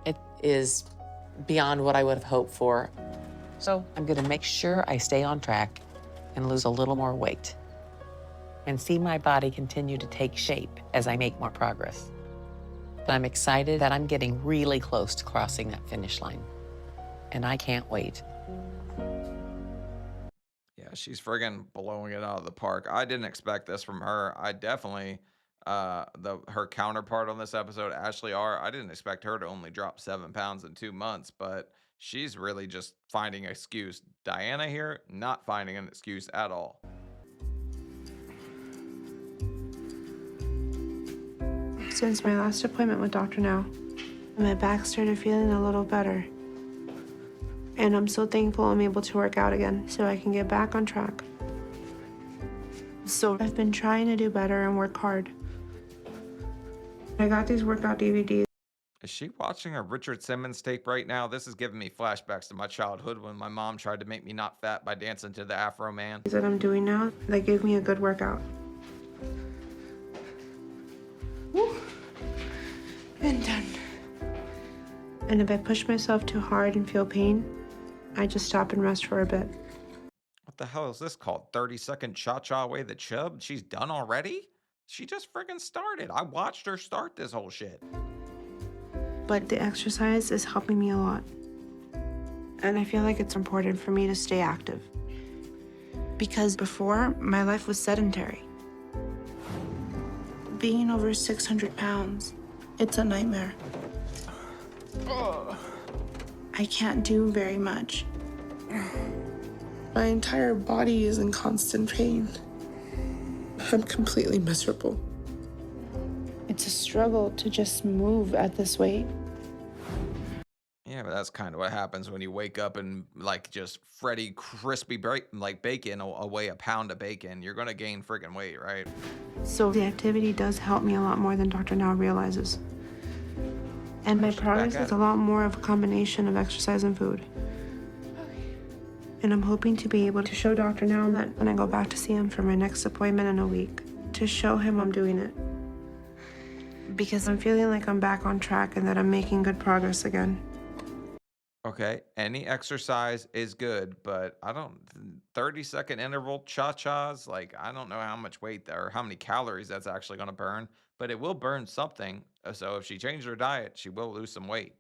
S1: It is beyond what I would have hoped for. So I'm gonna make sure I stay on track and lose a little more weight and see my body continue to take shape as I make more progress. But I'm excited that I'm getting really close to crossing that finish line, and I can't wait.
S6: Yeah, she's friggin' blowing it out of the park. I didn't expect this from her. I definitely, her counterpart on this episode, Ashley R., I didn't expect her to only drop 7 pounds in 2 months, but she's really just finding an excuse. Diana here, not finding an excuse at all.
S4: Since my last appointment with Dr. Now, my back started feeling a little better. And I'm so thankful I'm able to work out again so I can get back on track. So I've been trying to do better and work hard. I got these workout DVDs.
S6: Is she watching a Richard Simmons tape right now? This is giving me flashbacks to my childhood when my mom tried to make me not fat by dancing to the Afro Man.
S4: That I'm doing now, that gave me a good workout. Woo. And done. And if I push myself too hard and feel pain, I just stop and rest for a bit.
S6: What the hell is this called? 30-second cha-cha away the chub? She's done already? She just friggin' started. I watched her start this whole shit.
S4: But the exercise is helping me a lot. And I feel like it's important for me to stay active. Because before, my life was sedentary. Being over 600 pounds, it's a nightmare. I can't do very much.
S3: My entire body is in constant pain. I'm completely miserable.
S4: It's a struggle to just move at this weight.
S6: Yeah, but that's kind of what happens when you wake up and like just Freddy crispy bacon away a pound of bacon. You're gonna gain friggin' weight, right?
S4: So the activity does help me a lot more than Dr. Now realizes. And my progress is a lot more of a combination of exercise and food. And I'm hoping to be able to show Dr. Now that when I go back to see him for my next appointment in a week, to show him I'm doing it. Because I'm feeling like I'm back on track and that I'm making good progress again.
S6: Okay, any exercise is good, but 30-second interval cha-chas, like I don't know how much weight there or how many calories that's actually gonna burn, but it will burn something. So if she changes her diet, she will lose some weight.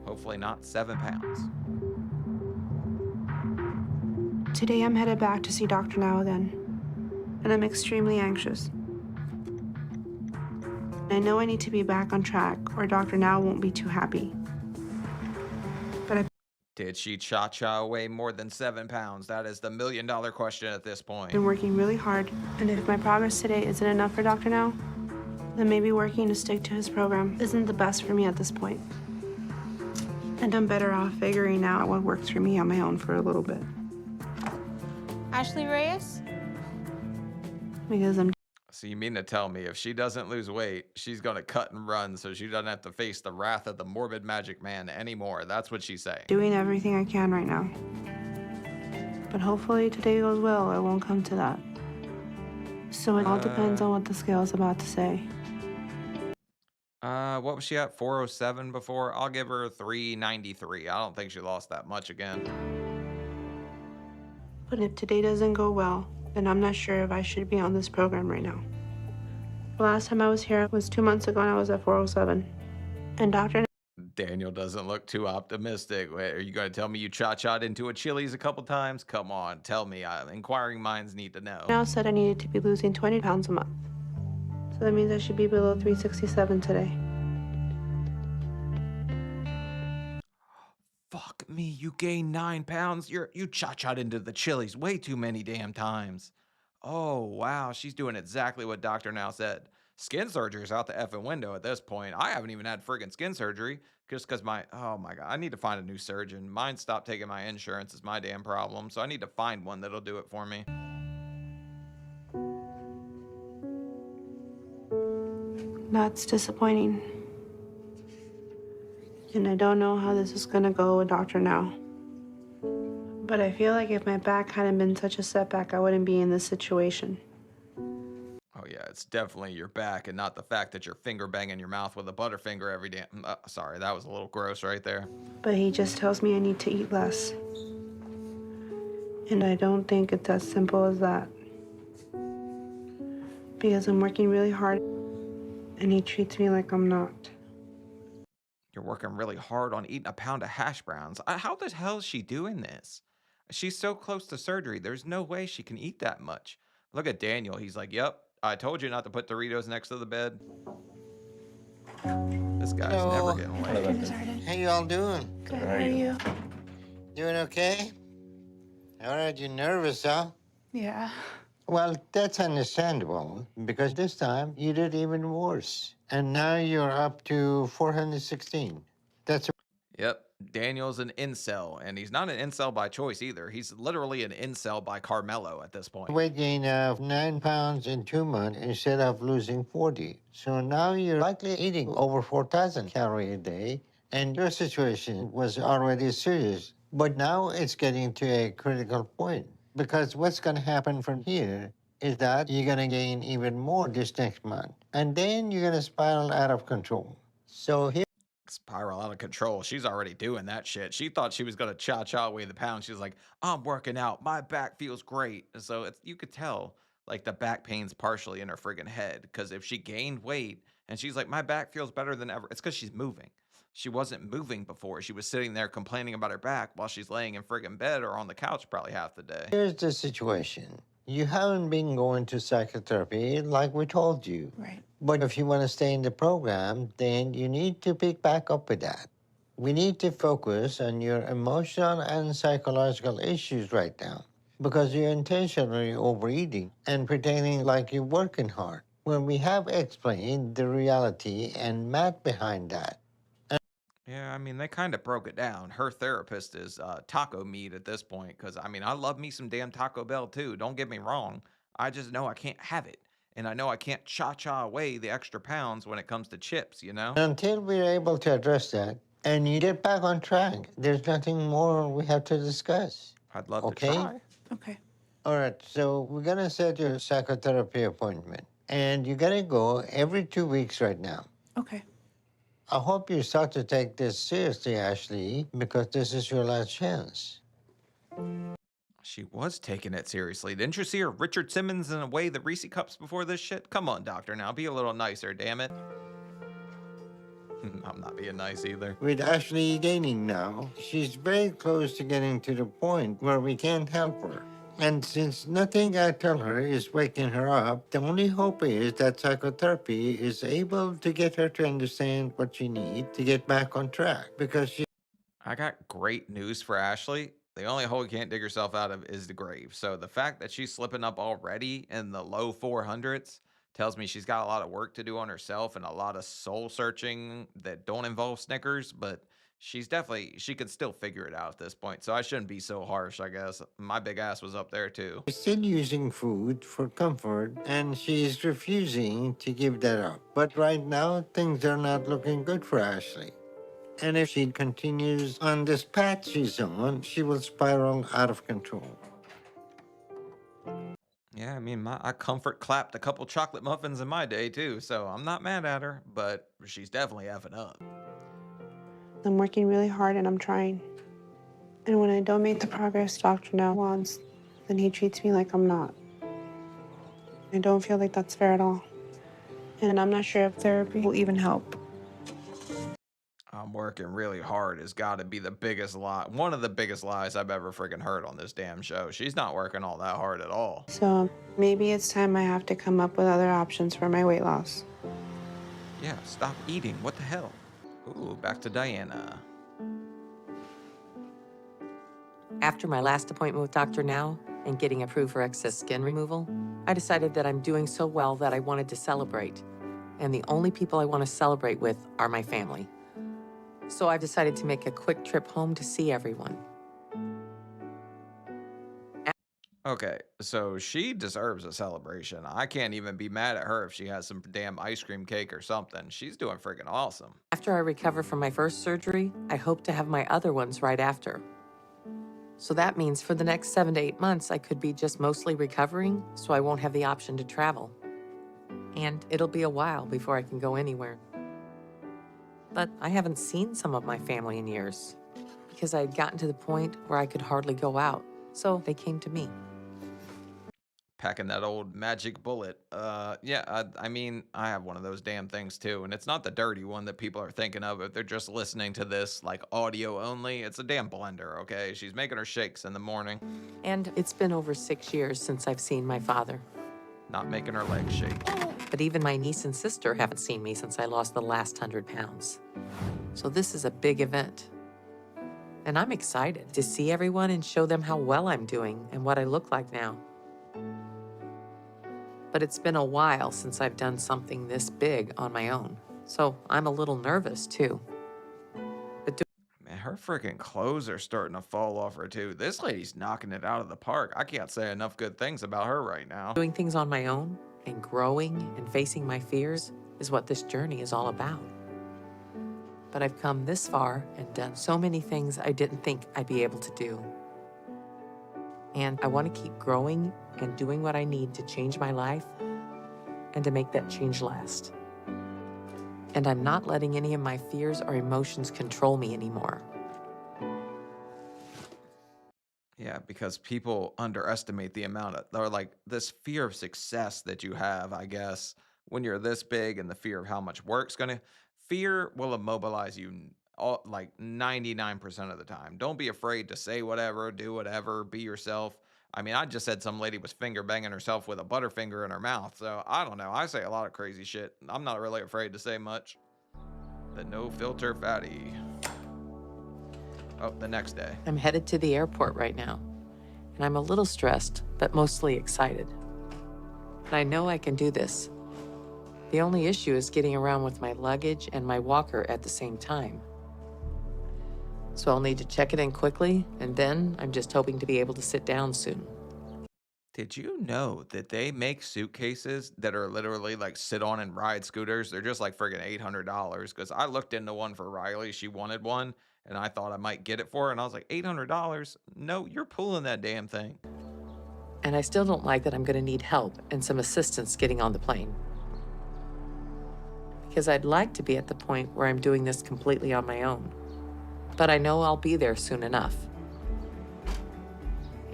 S6: Hopefully not 7 pounds.
S4: Today I'm headed back to see Dr. Now then, and I'm extremely anxious. I know I need to be back on track or Dr. Now won't be too happy. But
S6: Did she cha-cha away more than 7 pounds? That is the million-dollar question at this point.
S4: I've been working really hard, and if my progress today isn't enough for Dr. Now, then maybe working to stick to his program isn't the best for me at this point. And I'm better off figuring out what works for me on my own for a little bit.
S15: Ashley Reyes?
S4: Because I'm
S6: So you mean to tell me if she doesn't lose weight, she's gonna cut and run so she doesn't have to face the wrath of the morbid magic man anymore? That's what she's saying.
S4: Doing everything I can right now. But hopefully today goes well. It won't come to that. So it all depends on what the scale's about to say.
S6: What was she at? 407 before? I'll give her 393. I don't think she lost that much again.
S4: But if today doesn't go well, then I'm not sure if I should be on this program right now. The last time I was here was 2 months ago and I was at 407. And Dr.
S6: Daniel doesn't look too optimistic. Wait, are you going to tell me you cha-cha'd into a Chili's a couple times? Come on, tell me. Inquiring minds need to know.
S4: now said I needed to be losing 20 pounds a month. So that means I should be below 367 today.
S6: Fuck me, you gained 9 pounds. You cha-cha'd into the Chili's way too many damn times. Oh, wow, she's doing exactly what Dr. Now said. Skin surgery's out the effing window at this point. I haven't even had friggin' skin surgery just because oh my God, I need to find a new surgeon. Mine stopped taking my insurance is my damn problem, so I need to find one that'll do it for me.
S4: That's disappointing. And I don't know how this is gonna go with Dr. Now. But I feel like if my back hadn't been such a setback, I wouldn't be in this situation.
S6: Oh yeah, it's definitely your back and not the fact that you're finger banging your mouth with a butterfinger every day. Sorry, that was a little gross right there.
S4: But he just tells me I need to eat less. And I don't think it's as simple as that. Because I'm working really hard and he treats me like I'm not.
S6: You're working really hard on eating a pound of hash browns. How the hell is she doing this? She's so close to surgery. There's no way she can eat that much. Look at Daniel. He's like, yep, I told you not to put Doritos next to the bed. This guy's never getting laid.
S2: How you all doing?
S12: Good, how are you?
S2: Doing okay? All right, you nervous, huh?
S12: Yeah.
S2: Well, that's understandable, because this time you did even worse. And now you're up to 416. That's
S6: Yep, Daniel's an incel, and he's not an incel by choice either. He's literally an incel by Carmelo at this point.
S2: a weight gain of 9 pounds in 2 months instead of losing 40. So now you're likely eating over 4,000 calories a day, and your situation was already serious. But now it's getting to a critical point, because what's going to happen from here is that you're going to gain even more this next month. And then you're going to spiral out of control. So here.
S6: Spiral out of control. She's already doing that shit. She thought she was going to cha-cha away the pound. She's like, I'm working out. My back feels great. So you could tell, like, the back pain's partially in her friggin' head. Because if she gained weight and she's like, my back feels better than ever, it's because she's moving. She wasn't moving before. She was sitting there complaining about her back while she's laying in friggin' bed or on the couch probably half the day.
S2: Here's the situation. You haven't been going to psychotherapy like we told you.
S12: Right.
S2: But if you want to stay in the program, then you need to pick back up with that. We need to focus on your emotional and psychological issues right now, because you're intentionally overeating and pretending like you're working hard, when we have explained the reality and math behind that.
S6: Yeah, I mean, they kind of broke it down. Her therapist is taco meat at this point, because, I mean, I love me some damn Taco Bell, too. Don't get me wrong. I just know I can't have it. And I know I can't cha-cha away the extra pounds when it comes to chips, you know?
S2: Until we're able to address that and you get back on track, there's nothing more we have to discuss.
S6: I'd love
S2: Okay?
S6: to try.
S12: Okay.
S2: All right, so we're going to set your psychotherapy appointment. And you got to go every 2 weeks right now.
S12: Okay.
S2: I hope you start to take this seriously, Ashley, because this is your last chance.
S6: She was taking it seriously. Didn't you see her Richard Simmons and away the Reese cups before this shit? Come on, doctor, now be a little nicer, damn it. I'm not being nice either.
S2: With Ashley gaining now, she's very close to getting to the point where we can't help her. And since nothing I tell her is waking her up, the only hope is that psychotherapy is able to get her to understand what she needs to get back on track, because she...
S6: I got great news for Ashley. The only hole you can't dig yourself out of is the grave. So the fact that she's slipping up already in the low 400s tells me she's got a lot of work to do on herself and a lot of soul searching that don't involve Snickers. But she could still figure it out at this point. So I shouldn't be so harsh, I guess. My big ass was up there too.
S2: She's still using food for comfort, and she's refusing to give that up. But right now, things are not looking good for Ashley. And if she continues on this path she's on, she will spiral out of control.
S6: Yeah, I mean, I comfort clapped a couple chocolate muffins in my day too, so I'm not mad at her, but she's definitely effing up.
S4: I'm working really hard and I'm trying. And when I don't make the progress Dr. now wants, then he treats me like I'm not. I don't feel like that's fair at all. And I'm not sure if therapy will even help.
S6: I'm working really hard has got to be the biggest lie, one of the biggest lies I've ever freaking heard on this damn show. She's not working all that hard at all.
S4: So maybe it's time I have to come up with other options for my weight loss.
S6: Yeah, stop eating. What the hell? Ooh, back to Diana.
S1: After my last appointment with Dr. Now and getting approved for excess skin removal, I decided that I'm doing so well that I wanted to celebrate. And the only people I want to celebrate with are my family. So I've decided to make a quick trip home to see everyone.
S6: Okay, so she deserves a celebration. I can't even be mad at her if she has some damn ice cream cake or something. She's doing freaking awesome.
S1: After I recover from my first surgery, I hope to have my other ones right after. So that means for the next 7 to 8 months, I could be just mostly recovering, so I won't have the option to travel. And it'll be a while before I can go anywhere. But I haven't seen some of my family in years because I had gotten to the point where I could hardly go out, so they came to me.
S6: Packing that old magic bullet. Yeah, I mean, I have one of those damn things too, and it's not the dirty one that people are thinking of if they're just listening to this like audio only. It's a damn blender, okay? She's making her shakes in the morning.
S1: And it's been over 6 years since I've seen my father.
S6: Not making her legs shake.
S1: But even my niece and sister haven't seen me since I lost the last 100 pounds. So this is a big event. And I'm excited to see everyone and show them how well I'm doing and what I look like now. But it's been a while since I've done something this big on my own. So I'm a little nervous too.
S6: Man, her freaking clothes are starting to fall off her too. This lady's knocking it out of the park. I can't say enough good things about her right now.
S1: Doing things on my own and growing and facing my fears is what this journey is all about. But I've come this far and done so many things I didn't think I'd be able to do. And I want to keep growing and doing what I need to change my life and to make that change last. And I'm not letting any of my fears or emotions control me anymore.
S6: Yeah, because people underestimate the amount of, or like this fear of success that you have, I guess, when you're this big and the fear of how much work's gonna, fear will immobilize you all, like 99% of the time. Don't be afraid to say whatever, do whatever, be yourself. I mean, I just said some lady was finger banging herself with a butterfinger in her mouth. So I don't know. I say a lot of crazy shit. I'm not really afraid to say much. The no filter fatty. Oh, the next day.
S1: I'm headed to the airport right now, and I'm a little stressed, but mostly excited. But I know I can do this. The only issue is getting around with my luggage and my walker at the same time. So I'll need to check it in quickly, and then I'm just hoping to be able to sit down soon.
S6: Did you know that they make suitcases that are literally like sit on and ride scooters? They're just like friggin' $800. Because I looked into one for Riley. She wanted one, and I thought I might get it for her. And I was like, $800? No, you're pulling that damn thing.
S1: And I still don't like that I'm going to need help and some assistance getting on the plane. Because I'd like to be at the point where I'm doing this completely on my own. But I know I'll be there soon enough.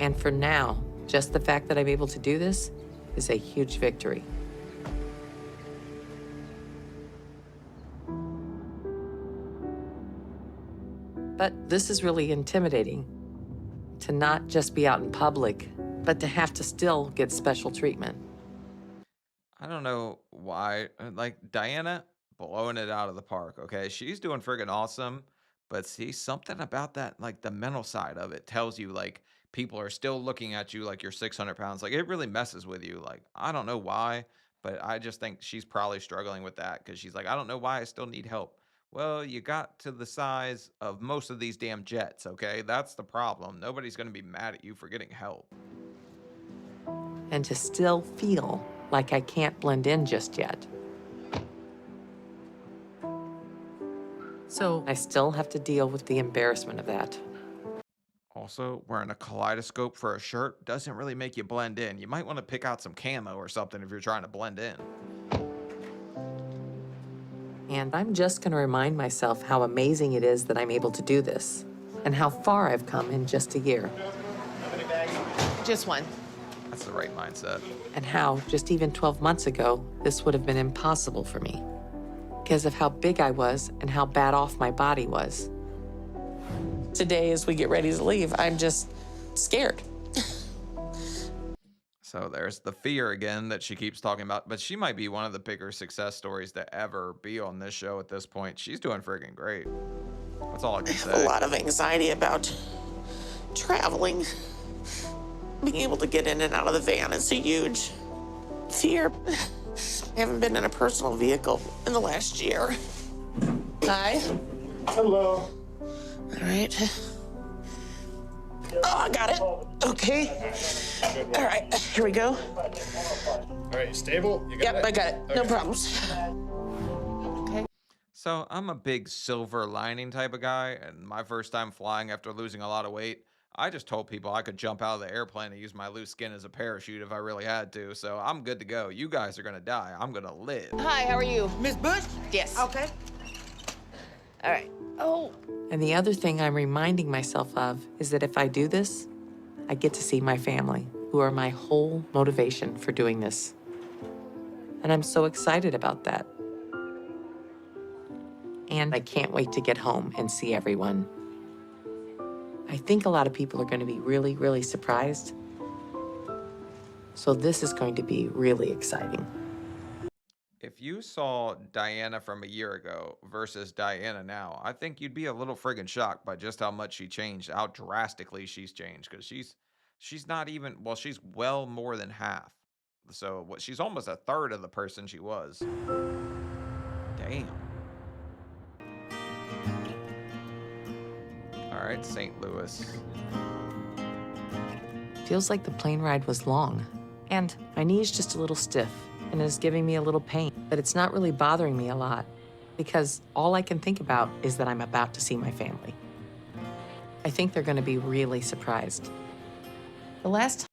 S1: And for now, just the fact that I'm able to do this is a huge victory. But this is really intimidating. To not just be out in public, but to have to still get special treatment.
S6: I don't know why. Like Diana blowing it out of the park. Okay, she's doing friggin' awesome. But see, something about that, like the mental side of it, tells you like people are still looking at you like you're 600 pounds. Like it really messes with you. Like I don't know why, but I just think she's probably struggling with that because she's like, I don't know why I still need help. Well, you got to the size of most of these damn jets, okay? That's the problem. Nobody's going to be mad at you for getting help.
S1: And to still feel like I can't blend in just yet. So I still have to deal with the embarrassment of that.
S6: Also, wearing a kaleidoscope for a shirt doesn't really make you blend in. You might want to pick out some camo or something if you're trying to blend in.
S1: And I'm just going to remind myself how amazing it is that I'm able to do this and how far I've come in just a year.
S13: Just one.
S6: That's the right mindset.
S1: And how, just even 12 months ago, this would have been impossible for me because of how big I was and how bad off my body was.
S11: Today, as we get ready to leave, I'm just scared.
S6: So there's the fear again that she keeps talking about, but she might be one of the bigger success stories to ever be on this show at this point. She's doing friggin' great. That's all I can say.
S3: I have a lot of anxiety about traveling. Being able to get in and out of the van is a huge fear. I haven't been in a personal vehicle in the last year. Hi.
S10: Hello.
S3: All right. Oh, I got it. Okay. All right, here we go.
S10: All right, you stable? You got
S3: Yep,
S10: it?
S3: I got it. No
S10: Okay.
S3: problems.
S6: So I'm a big silver lining type of guy, and my first time flying after losing a lot of weight, I just told people I could jump out of the airplane and use my loose skin as a parachute if I really had to. So I'm good to go. You guys are gonna die. I'm gonna live.
S15: Hi, how are you?
S14: Miss Bush?
S15: Yes.
S14: Okay.
S15: All right. Oh,
S1: And the other thing I'm reminding myself of is that if I do this, I get to see my family, who are my whole motivation for doing this. And I'm so excited about that. And I can't wait to get home and see everyone. I think a lot of people are going to be really, really surprised. So this is going to be really exciting.
S6: If you saw Diana from a year ago versus Diana now, I think you'd be a little friggin' shocked by just how much she changed, how drastically she's changed. Because she's not even, well, she's well more than half. So what? She's almost a third of the person she was. Damn. All right, St. Louis.
S1: Feels like the plane ride was long. And my knee's just a little stiff and is giving me a little pain. But it's not really bothering me a lot because all I can think about is that I'm about to see my family. I think they're going to be really surprised. The last time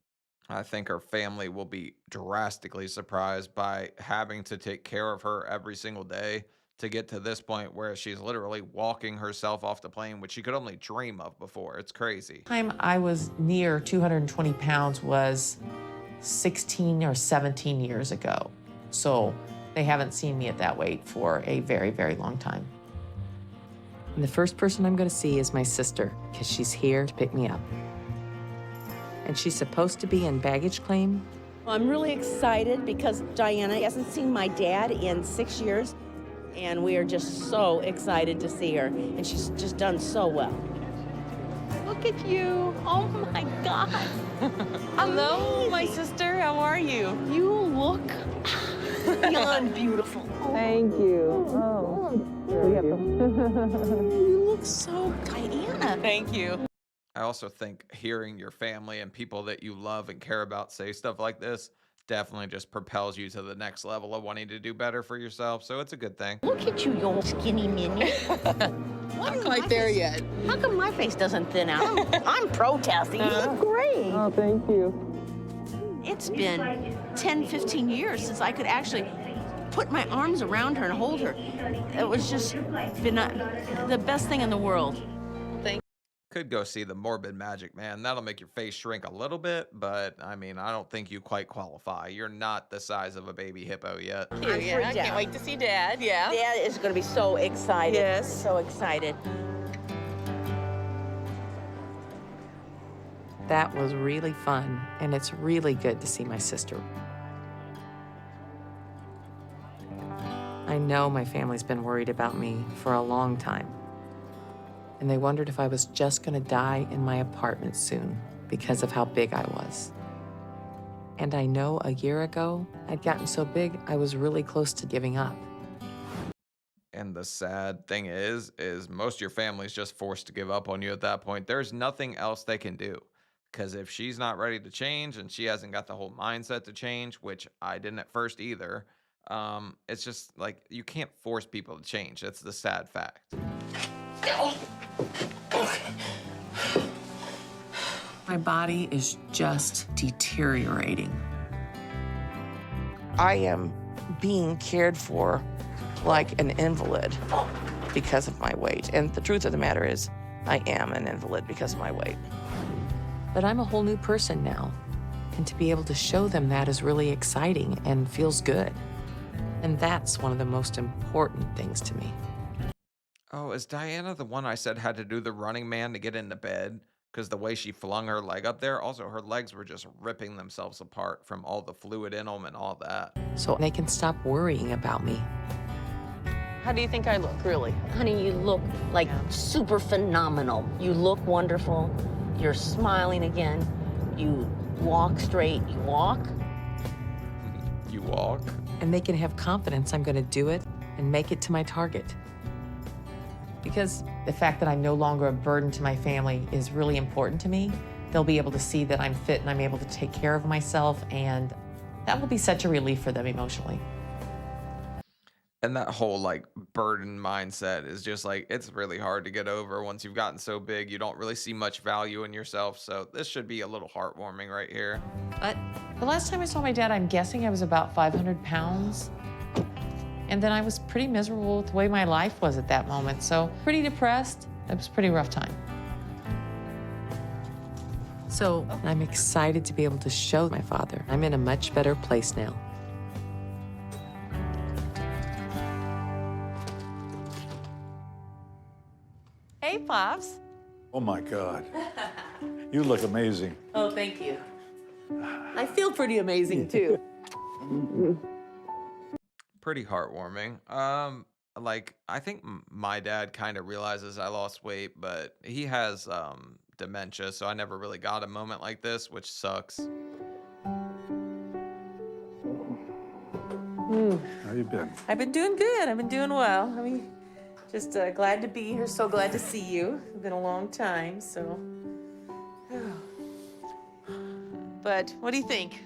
S6: I think her family will be drastically surprised by having to take care of her every single day to get to this point where she's literally walking herself off the plane, which she could only dream of before. It's crazy.
S1: time I was near 220 pounds was 16 or 17 years ago. So they haven't seen me at that weight for a very, very long time. And the first person I'm going to see is my sister, because she's here to pick me up. And she's supposed to be in baggage claim.
S15: I'm really excited because Diana hasn't seen my dad in 6 years, and we are just so excited to see her, and she's just done so well. Look at you. Oh my God. Hello, my sister. How are you? You look beyond beautiful.
S8: Thank you. Oh.
S15: You look so Diana.
S8: Thank you.
S6: I also think hearing your family and people that you love and care about say stuff like this definitely just propels you to the next level of wanting to do better for yourself. So it's a good thing.
S15: Look at you, you old skinny minion.
S8: Not quite there yet.
S15: How come my face doesn't thin out? I'm protesting. You look great.
S8: Oh, thank you.
S15: It's been 10, 15 years since I could actually put my arms around her and hold her. It was just been the best thing in the world.
S6: Could go see the Morbid Magic, man. That'll make your face shrink a little bit, but I mean, I don't think you quite qualify. You're not the size of a baby hippo yet.
S15: Yeah,
S8: I can't wait to see Dad. Yeah.
S15: Dad is going to be so excited.
S8: Yes.
S15: So excited.
S1: That was really fun, and it's really good to see my sister. I know my family's been worried about me for a long time. And they wondered if I was just gonna die in my apartment soon because of how big I was. And I know a year ago, I'd gotten so big, I was really close to giving up.
S6: And the sad thing is most of your family's just forced to give up on you at that point. There's nothing else they can do. Because if she's not ready to change and she hasn't got the whole mindset to change, which I didn't at first either, it's just like you can't force people to change. That's the sad fact.
S13: My body is just deteriorating.
S3: I am being cared for like an invalid because of my weight. And the truth of the matter is, I am an invalid because of my weight.
S1: But I'm a whole new person now. And to be able to show them that is really exciting and feels good. And that's one of the most important things to me.
S6: Oh, is Diana the one I said had to do the running man to get into bed? Because the way she flung her leg up there, also her legs were just ripping themselves apart from all the fluid in them and all that.
S1: So they can stop worrying about me.
S3: How do you think I look, really?
S15: Honey, you look like super phenomenal. You look wonderful. You're smiling again. You walk straight. You walk.
S6: You walk?
S1: And they can have confidence I'm going to do it and make it to my target. Because the fact that I'm no longer a burden to my family is really important to me. They'll be able to see that I'm fit and I'm able to take care of myself, and that will be such a relief for them emotionally.
S6: And that whole like burden mindset is just like, it's really hard to get over once you've gotten so big. You don't really see much value in yourself. So this should be a little heartwarming right here.
S1: But the last time I saw my dad, I'm guessing I was about 500 pounds. And then I was pretty miserable with the way my life was at that moment. So pretty depressed. It was a pretty rough time. So I'm excited to be able to show my father I'm in a much better place now.
S7: Hey, Pops.
S16: Oh my God. You look amazing.
S7: Oh, thank you. I feel pretty amazing, too.
S6: Pretty heartwarming. Like I think my dad kind of realizes I lost weight, but he has dementia, so I never really got a moment like this, which sucks.
S16: How you been?
S7: I've been doing good. I've been doing well. I mean, just glad to be here. So glad to see you. It's been a long time, so. But what do you think?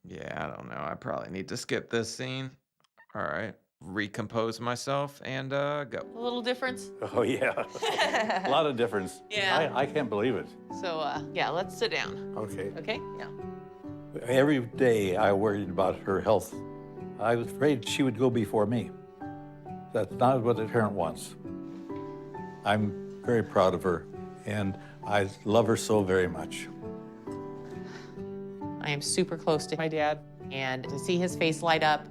S6: Yeah, I don't know. I probably need to skip this scene. All right, recompose myself and go.
S7: A little difference?
S16: Oh yeah, a lot of difference.
S7: Yeah.
S16: I can't believe it.
S7: So, yeah, let's sit down.
S16: Okay.
S7: Okay? Yeah.
S16: Every day I worried about her health. I was afraid she would go before me. That's not what a parent wants. I'm very proud of her, and I love her so very much.
S1: I am super close to my dad, and to see his face light up,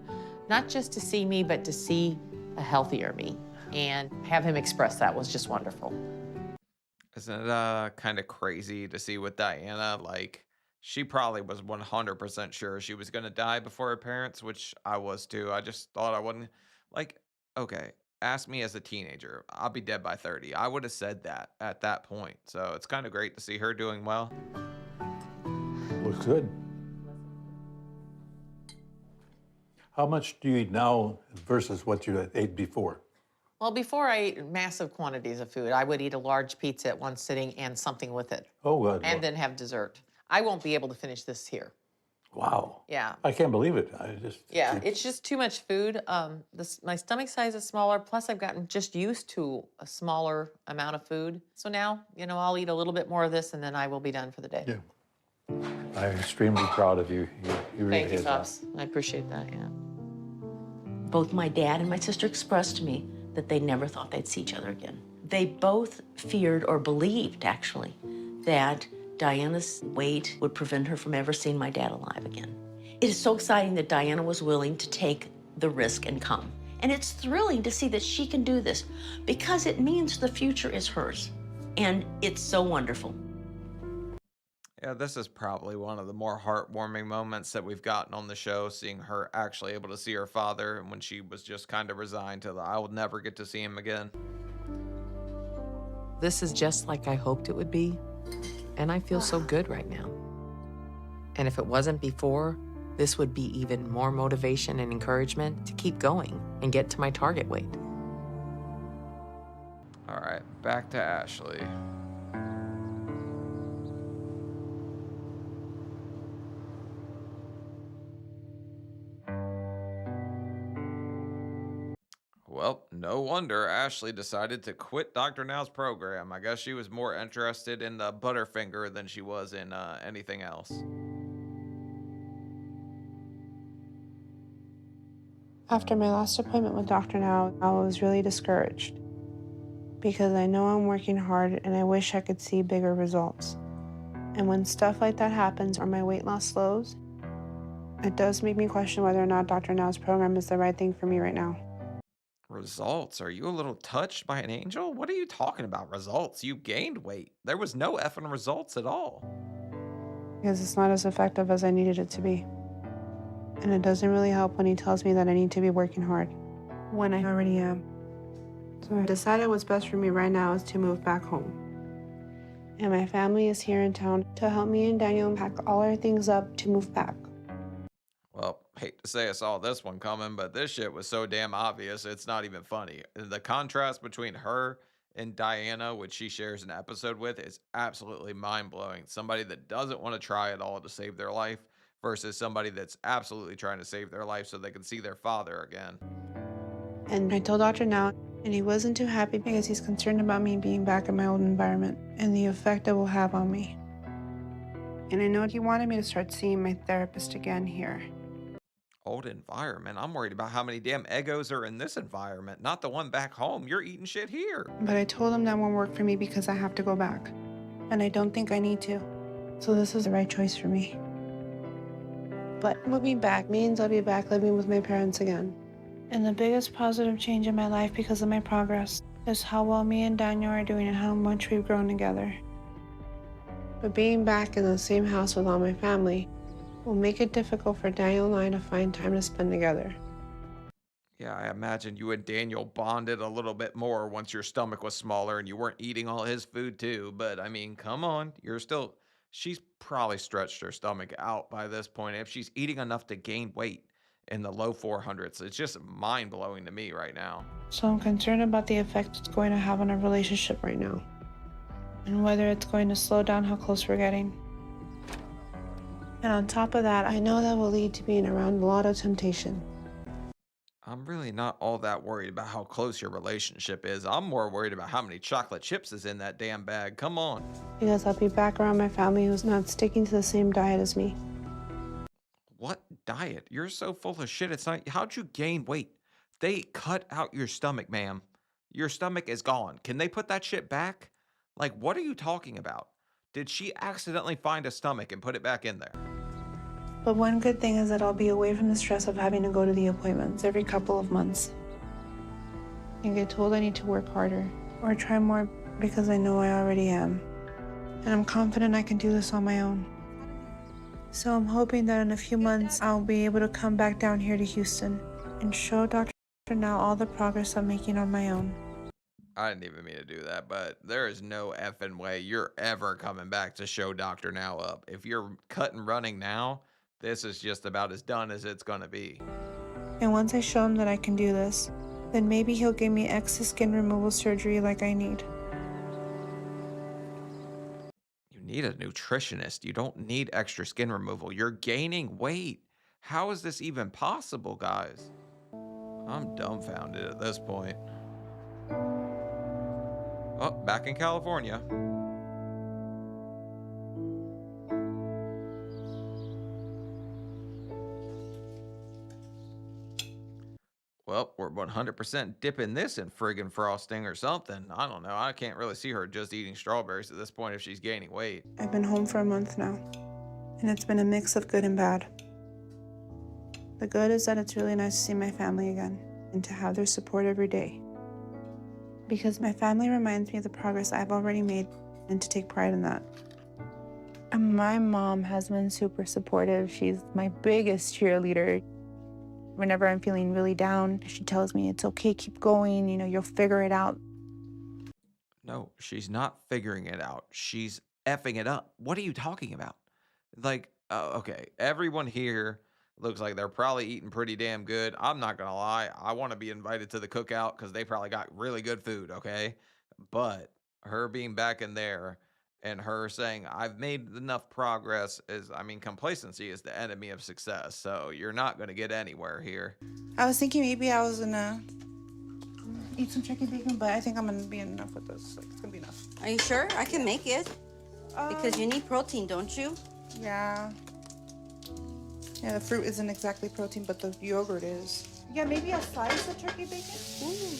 S1: not just to see me, but to see a healthier me, and have him express that was just wonderful.
S6: Isn't it kind of crazy to see with Diana? Like, she probably was 100% sure she was going to die before her parents, which I was too. I just thought I wouldn't. Like, okay, ask me as a teenager. I'll be dead by 30. I would have said that at that point. So it's kind of great to see her doing well.
S16: Looks good. How much do you eat now versus what you ate before?
S1: Well, before I ate massive quantities of food. I would eat a large pizza at one sitting and something with it.
S16: Oh, good.
S1: And then have dessert. I won't be able to finish this here.
S16: Wow.
S1: Yeah.
S16: I can't believe it.
S1: Yeah, it's just too much food. My stomach size is smaller, plus I've gotten just used to a smaller amount of food. So now, I'll eat a little bit more of this and then I will be done for the day.
S16: Yeah. I'm extremely proud of you. You really
S1: Thank you,
S16: did.
S1: Pops. I appreciate that, yeah.
S15: Both my dad and my sister expressed to me that they never thought they'd see each other again. They both feared, or believed actually, that Diana's weight would prevent her from ever seeing my dad alive again. It is so exciting that Diana was willing to take the risk and come. And it's thrilling to see that she can do this because it means the future is hers. And it's so wonderful.
S6: Yeah, this is probably one of the more heartwarming moments that we've gotten on the show, seeing her actually able to see her father when she was just kind of resigned to I will never get to see him again.
S1: This is just like I hoped it would be, and I feel so good right now. And if it wasn't before, this would be even more motivation and encouragement to keep going and get to my target weight.
S6: All right, back to Ashley. Well, no wonder Ashley decided to quit Dr. Now's program. I guess she was more interested in the Butterfinger than she was in anything else.
S4: After my last appointment with Dr. Now, I was really discouraged because I know I'm working hard and I wish I could see bigger results. And when stuff like that happens or my weight loss slows, it does make me question whether or not Dr. Now's program is the right thing for me right now.
S6: Results? Are you a little touched by an angel? What are you talking about? Results? You gained weight. There was no effing results at all.
S4: Because it's not as effective as I needed it to be. And it doesn't really help when he tells me that I need to be working hard, when I already am. So I decided what's best for me right now is to move back home. And my family is here in town to help me and Daniel pack all our things up to move back.
S6: Well, hate to say I saw this one coming, but this shit was so damn obvious, it's not even funny. The contrast between her and Diana, which she shares an episode with, is absolutely mind blowing. Somebody that doesn't want to try at all to save their life versus somebody that's absolutely trying to save their life so they can see their father again.
S4: And I told Dr. Now, and he wasn't too happy because he's concerned about me being back in my old environment and the effect it will have on me. And I know he wanted me to start seeing my therapist again here.
S6: Old environment? I'm worried about how many damn egos are in this environment, not the one back home. You're eating shit here.
S4: But I told him that won't work for me because I have to go back. And I don't think I need to. So this is the right choice for me. But moving back means I'll be back living with my parents again. And the biggest positive change in my life because of my progress is how well me and Daniel are doing and how much we've grown together. But being back in the same house with all my family will make it difficult for Daniel and I to find time to spend together.
S6: Yeah, I imagine you and Daniel bonded a little bit more once your stomach was smaller and you weren't eating all his food too. But I mean, come on, she's probably stretched her stomach out by this point. If she's eating enough to gain weight in the low 400s, it's just mind blowing to me right now.
S4: So I'm concerned about the effect it's going to have on our relationship right now. And whether it's going to slow down how close we're getting. And on top of that, I know that will lead to being around a lot of temptation.
S6: I'm really not all that worried about how close your relationship is. I'm more worried about how many chocolate chips is in that damn bag. Come on.
S4: Because I'll be back around my family who's not sticking to the same diet as me.
S6: What diet? You're so full of shit. It's not. How'd you gain weight? They cut out your stomach, ma'am. Your stomach is gone. Can they put that shit back? Like, what are you talking about? Did she accidentally find a stomach and put it back in there?
S4: But one good thing is that I'll be away from the stress of having to go to the appointments every couple of months. And get told I need to work harder or try more because I know I already am. And I'm confident I can do this on my own. So I'm hoping that in a few months, I'll be able to come back down here to Houston and show Dr. Now all the progress I'm making on my own.
S6: I didn't even mean to do that, but there is no effing way you're ever coming back to show Dr. Now up. If you're cut and running now, this is just about as done as it's gonna be.
S4: And once I show him that I can do this, then maybe he'll give me extra skin removal surgery like I need.
S6: You need a nutritionist. You don't need extra skin removal. You're gaining weight. How is this even possible, guys? I'm dumbfounded at this point. Oh, back in California. Well, we're 100% dipping this in friggin' frosting or something. I don't know. I can't really see her just eating strawberries at this point if she's gaining weight.
S4: I've been home for a month now, and it's been a mix of good and bad. The good is that it's really nice to see my family again and to have their support every day. Because my family reminds me of the progress I've already made and to take pride in that. And my mom has been super supportive. She's my biggest cheerleader. Whenever I'm feeling really down, she tells me it's okay, keep going, you'll figure it out.
S6: No, she's not figuring it out. She's effing it up. What are you talking about? Like, okay, everyone here looks like they're probably eating pretty damn good. I'm not gonna lie. I want to be invited to the cookout because they probably got really good food, okay? but her being back in there and her saying, I've made enough progress is, I mean, complacency is the enemy of success. So you're not going to get anywhere here.
S12: I was thinking maybe I was gonna eat some turkey bacon, but I think I'm gonna be enough with this. Like, it's gonna be enough.
S17: Are you sure? I can make it. Because you need protein, don't you?
S12: Yeah. Yeah, the fruit isn't exactly protein, but the yogurt is. Yeah, maybe a slice of turkey bacon? Ooh.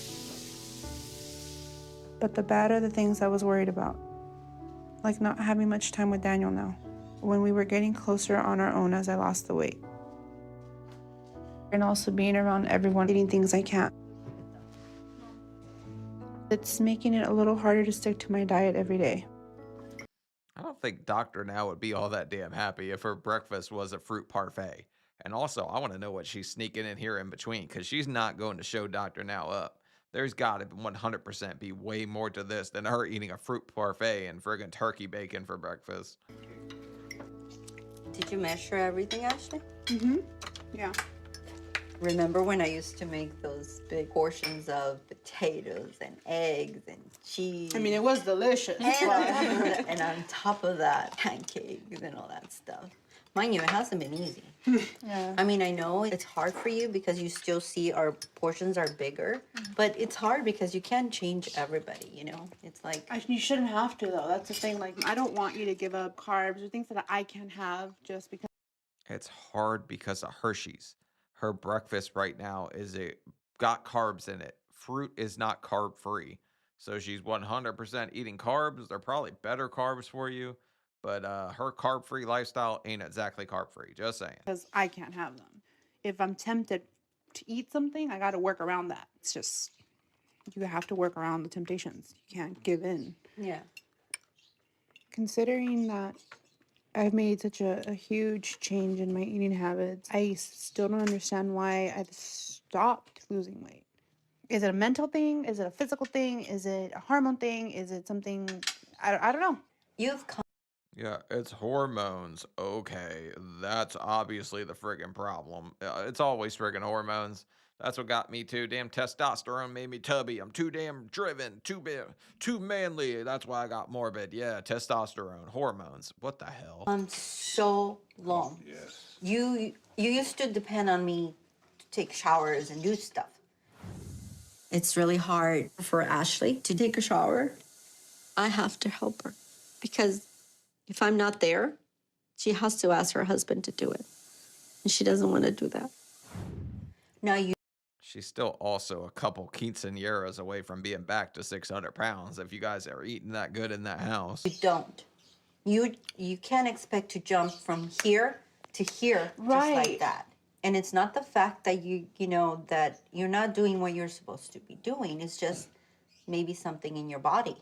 S12: But the bad are the things I was worried about. Like not having much time with Daniel now. When we were getting closer on our own as I lost the weight. And also being around everyone eating things I can't. It's making it a little harder to stick to my diet every day.
S6: I don't think Dr. Now would be all that damn happy if her breakfast was a fruit parfait. And also, I want to know what she's sneaking in here in between, because she's not going to show Dr. Now up. There's got to 100% be way more to this than her eating a fruit parfait and friggin' turkey bacon for breakfast.
S17: Did you measure everything, Ashley?
S12: Mm-hmm. Yeah.
S17: Remember when I used to make those big portions of potatoes and eggs and cheese?
S12: I mean, it was delicious.
S17: And on top of that, pancakes and all that stuff. Mind you, it hasn't been easy.
S12: Yeah.
S17: I mean, I know it's hard for you because you still see our portions are bigger, but it's hard because you can't change everybody, you know? It's like...
S12: You shouldn't have to, though. That's the thing. Like, I don't want you to give up carbs or things that I can have just because.
S6: It's hard because of Hershey's. Her breakfast right now got carbs in it. Fruit is not carb free. So she's 100% eating carbs. They're probably better carbs for you. But her carb free lifestyle ain't exactly carb free. Just saying.
S12: Because I can't have them. If I'm tempted to eat something, I got to work around that. It's just, you have to work around the temptations. You can't give in.
S17: Yeah.
S12: Considering that I've made such a huge change in my eating habits, I still don't understand why I've stopped losing weight. Is it a mental thing? Is it a physical thing? Is it a hormone thing? Is it something, I don't know.
S17: You've come.
S6: Yeah, it's hormones. Okay, that's obviously the friggin' problem. It's always friggin' hormones. That's what got me too. Damn testosterone made me tubby. I'm too damn driven, too manly. That's why I got morbid. Yeah, testosterone, hormones. What the hell?
S17: So long.
S16: Yes.
S17: You used to depend on me to take showers and do stuff. It's really hard for Ashley to take a shower. I have to help her because if I'm not there, she has to ask her husband to do it. And she doesn't want to do that. Now
S6: She's still also a couple quinceañeras away from being back to 600 pounds if you guys are eating that good in that house.
S17: you don't. You can't expect to jump from here to here just like that. And it's not the fact that you know that you're not doing what you're supposed to be doing. It's just maybe something in your body.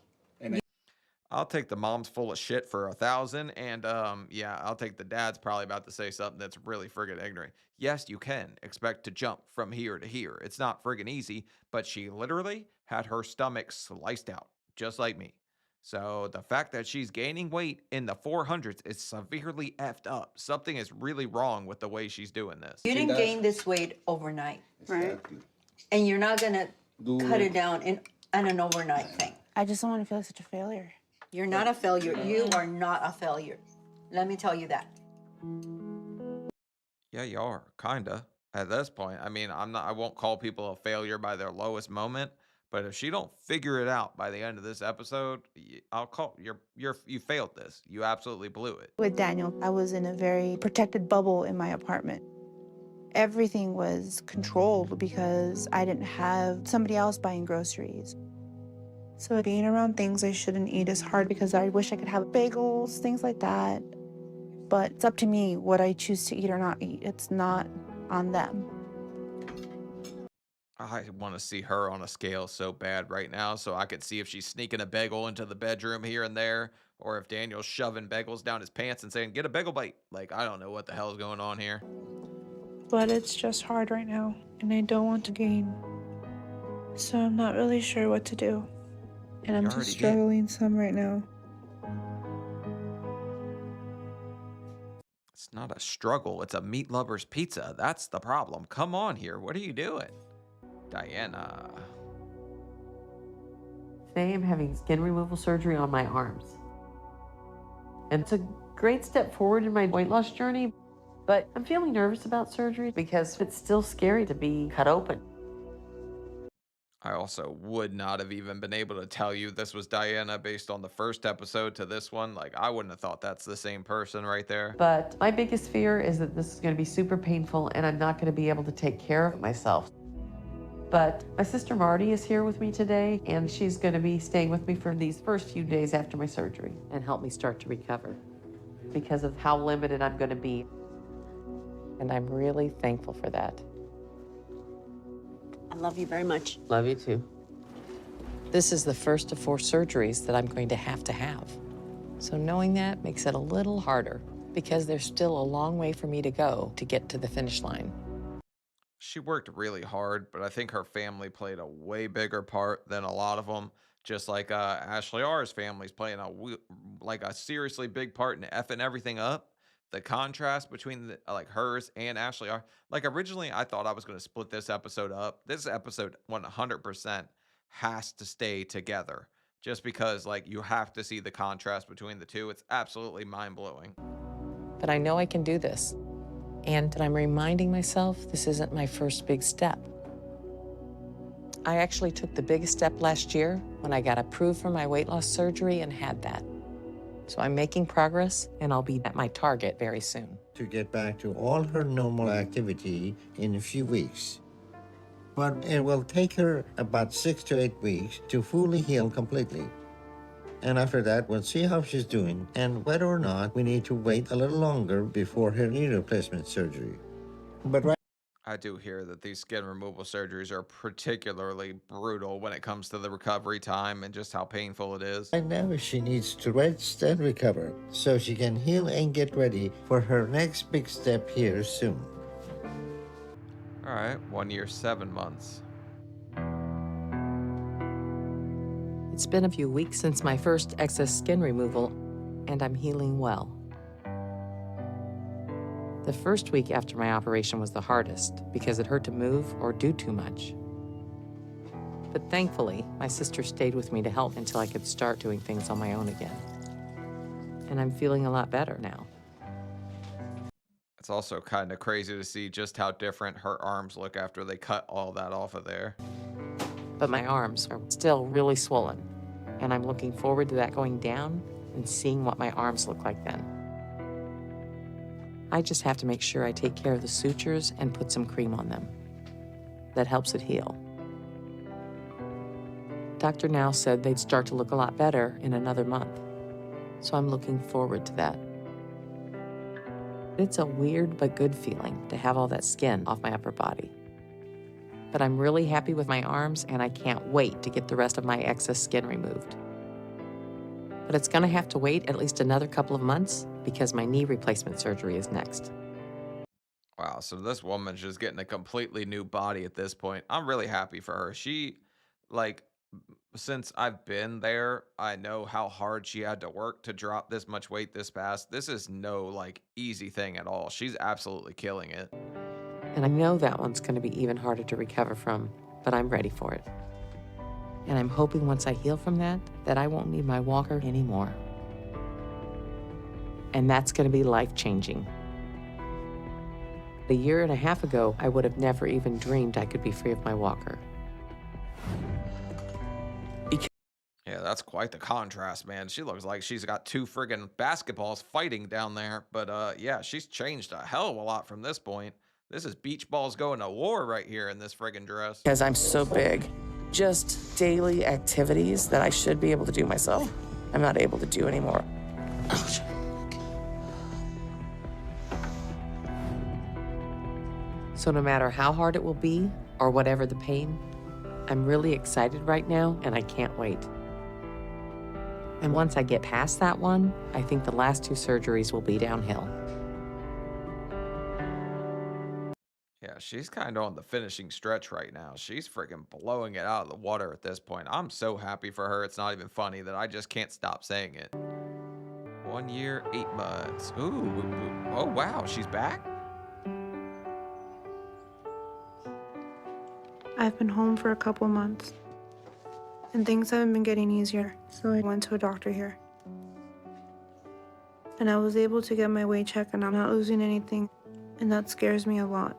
S6: I'll take the mom's full of shit for 1,000, and yeah, I'll take the dad's probably about to say something that's really friggin' ignorant. Yes, you can expect to jump from here to here. It's not friggin' easy, but she literally had her stomach sliced out, just like me. So the fact that she's gaining weight in the 400s is severely effed up. Something is really wrong with the way she's doing this.
S17: You didn't gain this weight overnight.
S12: Right.
S17: And you're not gonna cut it down in an overnight thing.
S12: I just don't want to feel like such a failure.
S17: You're not a failure. You are not a failure. Let me tell you that.
S6: Yeah, you are, kinda. At this point, I mean, I won't call people a failure by their lowest moment, but if she don't figure it out by the end of this episode, I'll call you failed this. You absolutely blew it.
S12: With Daniel, I was in a very protected bubble in my apartment. Everything was controlled because I didn't have somebody else buying groceries. So being around things I shouldn't eat is hard because I wish I could have bagels, things like that. But it's up to me what I choose to eat or not eat. It's not on them.
S6: I want to see her on a scale so bad right now so I could see if she's sneaking a bagel into the bedroom here and there, or if Daniel's shoving bagels down his pants and saying, get a bagel bite. Like, I don't know what the hell is going on here.
S12: But it's just hard right now, and I don't want to gain. So I'm not really sure what to do. And I'm just struggling some right now.
S6: It's not a struggle. It's a meat lover's pizza. That's the problem. Come on here. What are you doing? Diana.
S1: Today I'm having skin removal surgery on my arms. And it's a great step forward in my weight loss journey, but I'm feeling nervous about surgery because it's still scary to be cut open.
S6: I also would not have even been able to tell you this was Diana based on the first episode to this one. Like, I wouldn't have thought that's the same person right there.
S1: But my biggest fear is that this is going to be super painful and I'm not going to be able to take care of myself. But my sister Marty is here with me today, and she's going to be staying with me for these first few days after my surgery and help me start to recover because of how limited I'm going to be. And I'm really thankful for that.
S15: I love you very much.
S1: Love you too. This is the first of 4 surgeries that I'm going to have. So knowing that makes it a little harder because there's still a long way for me to go to get to the finish line.
S6: She worked really hard, but I think her family played a way bigger part than a lot of them. Just like Ashley R's family's playing like a seriously big part in effing everything up. The contrast between like hers and Ashley R. Like originally, I thought I was going to split this episode up. This episode 100% has to stay together, just because like you have to see the contrast between the two. It's absolutely mind blowing.
S1: But I know I can do this. And I'm reminding myself this isn't my first big step. I actually took the biggest step last year when I got approved for my weight loss surgery and had that. So I'm making progress, and I'll be at my target very soon.
S2: To get back to all her normal activity in a few weeks. But it will take her about 6 to 8 weeks to fully heal completely. And after that, we'll see how she's doing and whether or not we need to wait a little longer before her knee replacement surgery. But right
S6: I do hear that these skin removal surgeries are particularly brutal when it comes to the recovery time and just how painful it is.
S2: now, she needs to rest and recover so she can heal and get ready for her next big step here soon.
S6: All right, 1 year, 7 months.
S1: It's been a few weeks since my first excess skin removal, and I'm healing well. The first week after my operation was the hardest because it hurt to move or do too much. But thankfully, my sister stayed with me to help until I could start doing things on my own again. And I'm feeling a lot better now.
S6: It's also kind of crazy to see just how different her arms look after they cut all that off of there.
S1: But my arms are still really swollen, and I'm looking forward to that going down and seeing what my arms look like then. I just have to make sure I take care of the sutures and put some cream on them. That helps it heal. Doctor now said they'd start to look a lot better in another month, so I'm looking forward to that. It's a weird but good feeling to have all that skin off my upper body. But I'm really happy with my arms, and I can't wait to get the rest of my excess skin removed. But it's gonna have to wait at least another couple of months because my knee replacement surgery is next.
S6: Wow, so this woman's just getting a completely new body at this point. I'm really happy for her. She, like, since I've been there, I know how hard she had to work to drop this much weight this fast. This is no, like, easy thing at all. She's absolutely killing it.
S1: And I know that one's going to be even harder to recover from, but I'm ready for it. And I'm hoping once I heal from that I won't need my walker anymore. And that's going to be life-changing. A year and a half ago, I would have never even dreamed I could be free of my walker.
S6: Yeah, that's quite the contrast, man. She looks like she's got 2 friggin' basketballs fighting down there. But yeah, she's changed a hell of a lot from this point. This is beach balls going to war right here in this friggin' dress.
S18: Because I'm so big. Just daily activities that I should be able to do myself, I'm not able to do anymore.
S1: So no matter how hard it will be, or whatever the pain, I'm really excited right now, and I can't wait. And once I get past that one, I think the last 2 surgeries will be downhill.
S6: Yeah, she's kind of on the finishing stretch right now. She's freaking blowing it out of the water at this point. I'm so happy for her. It's not even funny that I just can't stop saying it. 1 year, 8 months. Ooh, oh wow, she's back?
S4: I've been home for a couple months. And things haven't been getting easier, so I went to a doctor here. And I was able to get my weight checked, and I'm not losing anything, and that scares me a lot.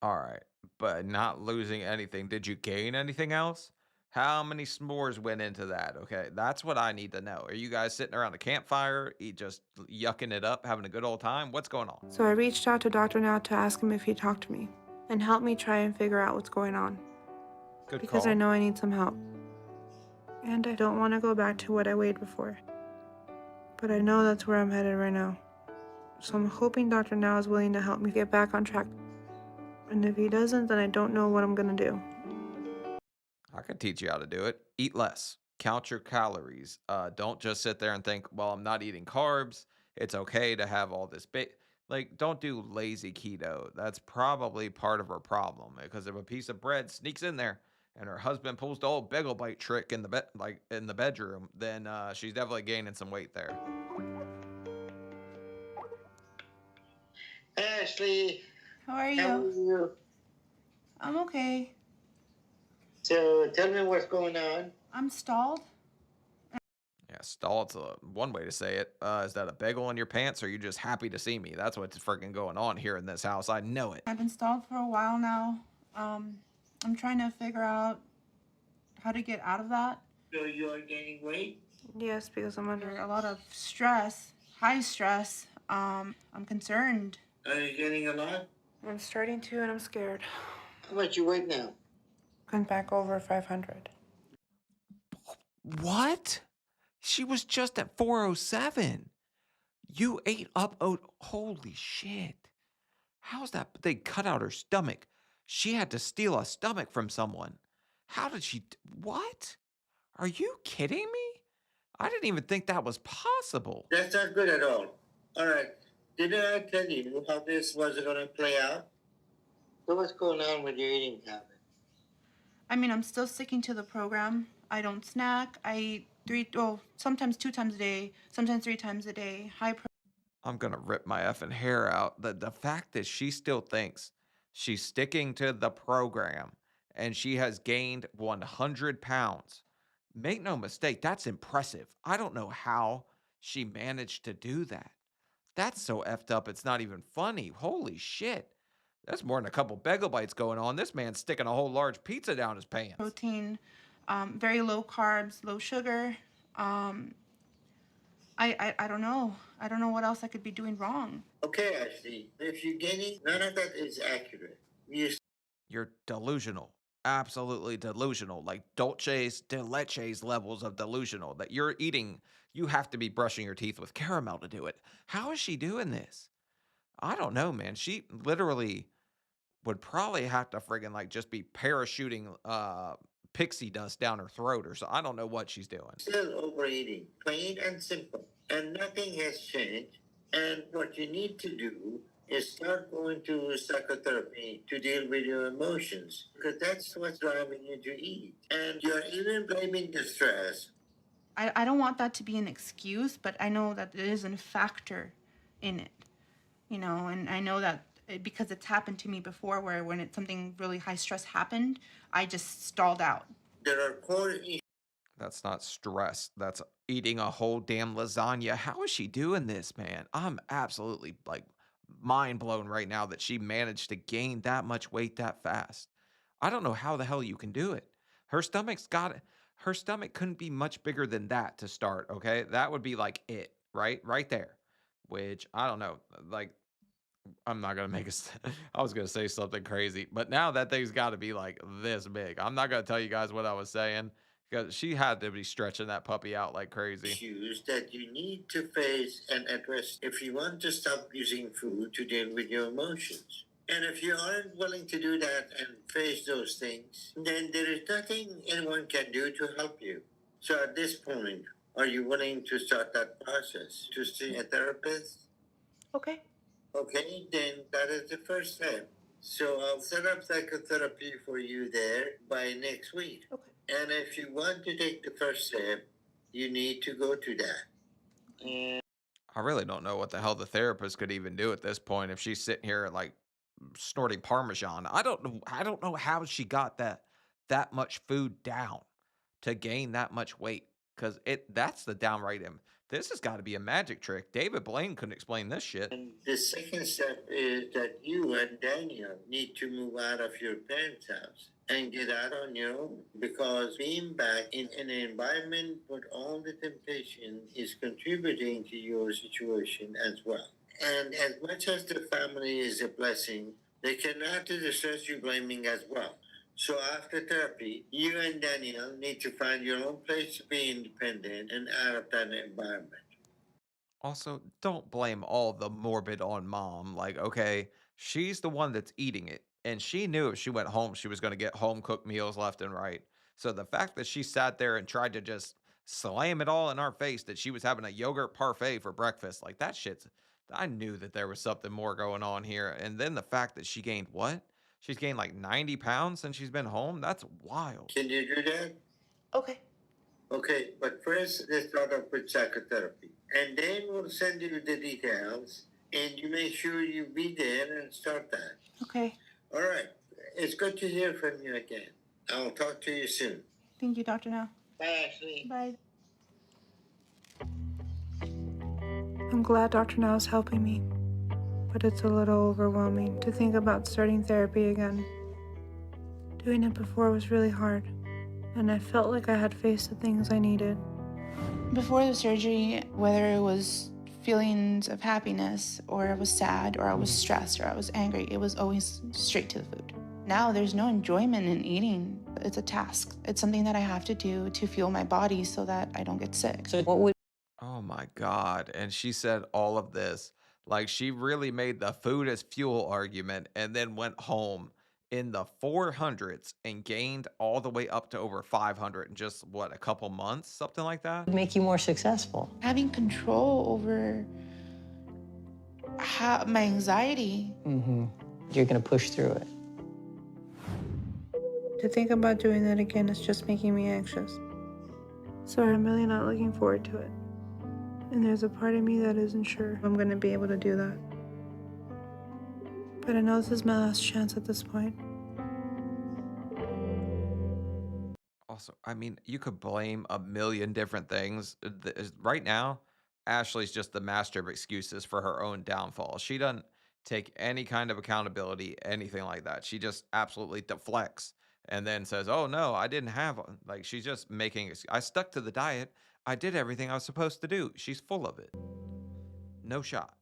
S6: All right, but not losing anything. Did you gain anything else? How many s'mores went into that? Okay, that's what I need to know. Are you guys sitting around a campfire, just yucking it up, having a good old time? What's going on?
S4: So I reached out to Dr. Now to ask him if he'd talk to me and help me try and figure out what's going on.
S6: Good
S4: Because
S6: call.
S4: I know I need some help. And I don't want to go back to what I weighed before. But I know that's where I'm headed right now. So I'm hoping Dr. Now is willing to help me get back on track. And if he doesn't, then I don't know what I'm gonna do.
S6: I could teach you how to do it. Eat less. Count your calories. Don't just sit there and think, well, I'm not eating carbs. It's okay to have all this like, don't do lazy keto. That's probably part of her problem because if a piece of bread sneaks in there and her husband pulls the old bagel bite trick in the bed, like in the bedroom, then she's definitely gaining some weight there.
S2: Ashley,
S4: How are
S2: how are you?
S4: I'm okay.
S2: So tell me what's going on.
S4: I'm stalled.
S6: Yeah, stalled's one way to say it. Is that a bagel in your pants or are you just happy to see me? That's what's freaking going on here in this house. I know it.
S4: I've been stalled for a while now. I'm trying to figure out how to get out of that.
S2: So you are gaining weight?
S4: Yes, because I'm under a lot of stress, high stress. I'm concerned.
S2: Are you gaining a lot?
S4: I'm starting to, and I'm scared.
S2: How much you weight now?
S4: Went back over 500.
S6: What? She was just at 407. You ate up. Oh, holy shit. How's that? They cut out her stomach. She had to steal a stomach from someone. How did she? What? Are you kidding me? I didn't even think that was possible.
S2: That's not good at all. All right. Did I tell you how this was going to play out? So what's going on with your eating habit?
S4: I mean, I'm still sticking to the program. I don't snack. I eat sometimes 2 times a day, sometimes 3 times a day.
S6: I'm gonna rip my effing hair out. The fact that she still thinks she's sticking to the program and she has gained 100 pounds. Make no mistake, that's impressive. I don't know how she managed to do that. That's so effed up, it's not even funny. Holy shit. That's more than a couple bagel bites going on. This man's sticking a whole large pizza down his pants.
S4: Protein, very low carbs, low sugar. I don't know. I don't know what else I could be doing wrong.
S2: Okay, Ashley. If you're gaining, none of that is accurate.
S6: You're delusional. Absolutely delusional. Like dulces de leches levels of delusional that you're eating. You have to be brushing your teeth with caramel to do it. How is she doing this? I don't know, man. She literally would probably have to friggin' like just be parachuting pixie dust down her throat or so. I don't know what she's doing.
S2: Still overeating, plain and simple. And nothing has changed. And what you need to do is start going to psychotherapy to deal with your emotions, because that's what's driving you to eat. And you're even blaming the stress.
S4: I don't want that to be an excuse, but I know that it is a factor in it, and I know that because it's happened to me before where when it's something really high stress happened, I just stalled out.
S2: There are core issues.
S6: That's not stress. That's eating a whole damn lasagna. How is she doing this, man? I'm absolutely like mind blown right now that she managed to gain that much weight that fast. I don't know how the hell you can do it. Her stomach's got it. Her stomach couldn't be much bigger than that to start, okay? That would be like it, right? Right there. Which I don't know. Like I'm not gonna make a. I was gonna say something crazy, but now that thing's got to be like this big. I'm not gonna tell you guys what I was saying because she had to be stretching that puppy out like crazy.
S2: Issues that you need to face and address if you want to stop using food to deal with your emotions. And if you aren't willing to do that and face those things, then there is nothing anyone can do to help you. So at this point, are you willing to start that process to see a therapist?
S4: Okay.
S2: Okay, then that is the first step. So I'll set up psychotherapy for you there by next week.
S4: Okay.
S2: And if you want to take the first step, you need to go to that. And
S6: I really don't know what the hell the therapist could even do at this point if she's sitting here like snorting parmesan. I don't know. I don't know how she got that much food down to gain that much weight? Because that's the downright this has got to be a magic trick. David Blaine couldn't explain this shit.
S2: And the second step is that you and Daniel need to move out of your parents' house and get out on your own, because being back in an environment with all the temptation is contributing to your situation as well. And as much as the family is a blessing, they can add to the stress you're blaming as well. So after therapy, you and Daniel need to find your own place to be independent and out of that environment.
S6: Also, don't blame all the morbid on mom. Like, okay, she's the one that's eating it. And she knew if she went home, she was going to get home cooked meals left and right. So the fact that she sat there and tried to just slam it all in our face that she was having a yogurt parfait for breakfast, like that shit's, I knew that there was something more going on here. And then the fact that she gained what? She's gained like 90 pounds since she's been home. That's wild.
S2: Can you do that?
S12: Okay.
S2: Okay, but first let's start off with psychotherapy. And then we'll send you the details, and you make sure you be there and start that.
S12: Okay.
S2: All right. It's good to hear from you again. I'll talk to you soon.
S12: Thank you, Dr. Now.
S2: Bye, Ashley.
S12: Bye. I'm glad Dr. Now is helping me, but it's a little overwhelming to think about starting therapy again. Doing it before was really hard, and I felt like I had faced the things I needed. Before the surgery, whether it was feelings of happiness, or I was sad, or I was stressed, or I was angry, it was always straight to the food. Now there's no enjoyment in eating. It's a task. It's something that I have to do to fuel my body so that I don't get sick.
S5: So what would
S6: Oh my God. And she said all of this. Like she really made the food as fuel argument and then went home in the 400s and gained all the way up to over 500 in just what, a couple months, something like that?
S5: make you more successful?
S12: Having control over my anxiety.
S5: You're going to push through it.
S12: To think about doing that again is just making me anxious. So I'm really not looking forward to it. And there's a part of me that isn't sure I'm going to be able to do that. But I know this is my last chance at this point.
S6: Also, I mean, you could blame a million different things. Right now, Ashley's just the master of excuses for her own downfall. She doesn't take any kind of accountability, anything like that. She just absolutely deflects and then says, oh no, I didn't have one. Like she's just making, I stuck to the diet. I did everything I was supposed to do. She's full of it. No shot.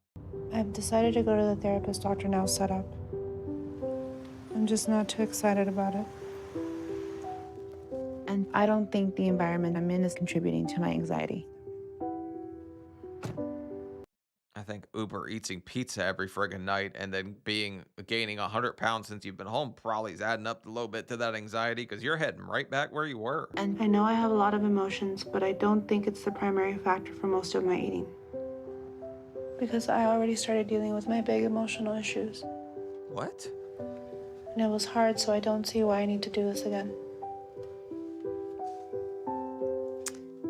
S12: I've decided to go to the therapist Dr. Now set up. I'm just not too excited about it. And I don't think the environment I'm in is contributing to my anxiety.
S6: I think Uber eating pizza every friggin' night and then gaining 100 pounds since you've been home probably is adding up a little bit to that anxiety because you're heading right back where you were.
S12: And I know I have a lot of emotions, but I don't think it's the primary factor for most of my eating. Because I already started dealing with my big emotional issues.
S6: What?
S12: And it was hard, so I don't see why I need to do this again.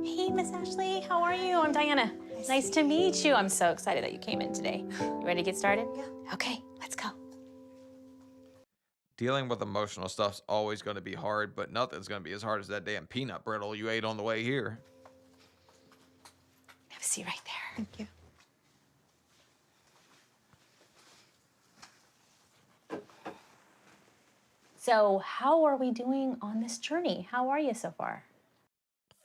S19: Hey, Miss Ashley, how are you? I'm Diana. Nice to meet you. I'm so excited that you came in today. You ready to get started? Yeah. Okay, let's go.
S6: Dealing with emotional stuff's always going to be hard, but nothing's going to be as hard as that damn peanut brittle you ate on the way here.
S19: Have a seat right there.
S12: Thank you.
S19: So, how are we doing on this journey? How are you so far?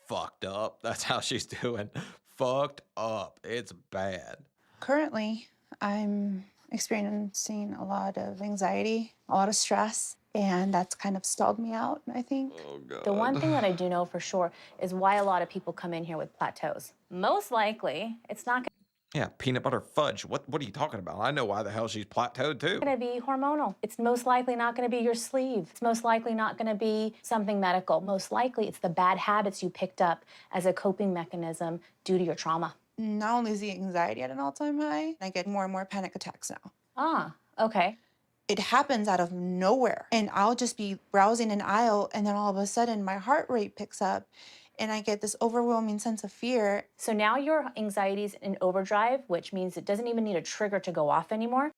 S6: Fucked up. That's how she's doing. Fucked up. It's bad.
S12: Currently, I'm experiencing a lot of anxiety, a lot of stress, and that's kind of stalled me out, I think.
S6: Oh, God.
S19: The one thing that I do know for sure is why a lot of people come in here with plateaus. Most likely, it's not
S6: Yeah, peanut butter fudge. What are you talking about? I know why the hell she's plateaued too.
S19: going to be hormonal. It's most likely not going to be your sleeve. It's most likely not going to be something medical. Most likely, it's the bad habits you picked up as a coping mechanism due to your trauma.
S12: Not only is the anxiety at an all-time high, I get more and more panic attacks now.
S19: Ah, okay.
S12: It happens out of nowhere. And I'll just be browsing an aisle, and then all of a sudden, my heart rate picks up, and I get this overwhelming sense of fear.
S19: So now your anxiety's in overdrive, which means it doesn't even need a trigger to go off anymore.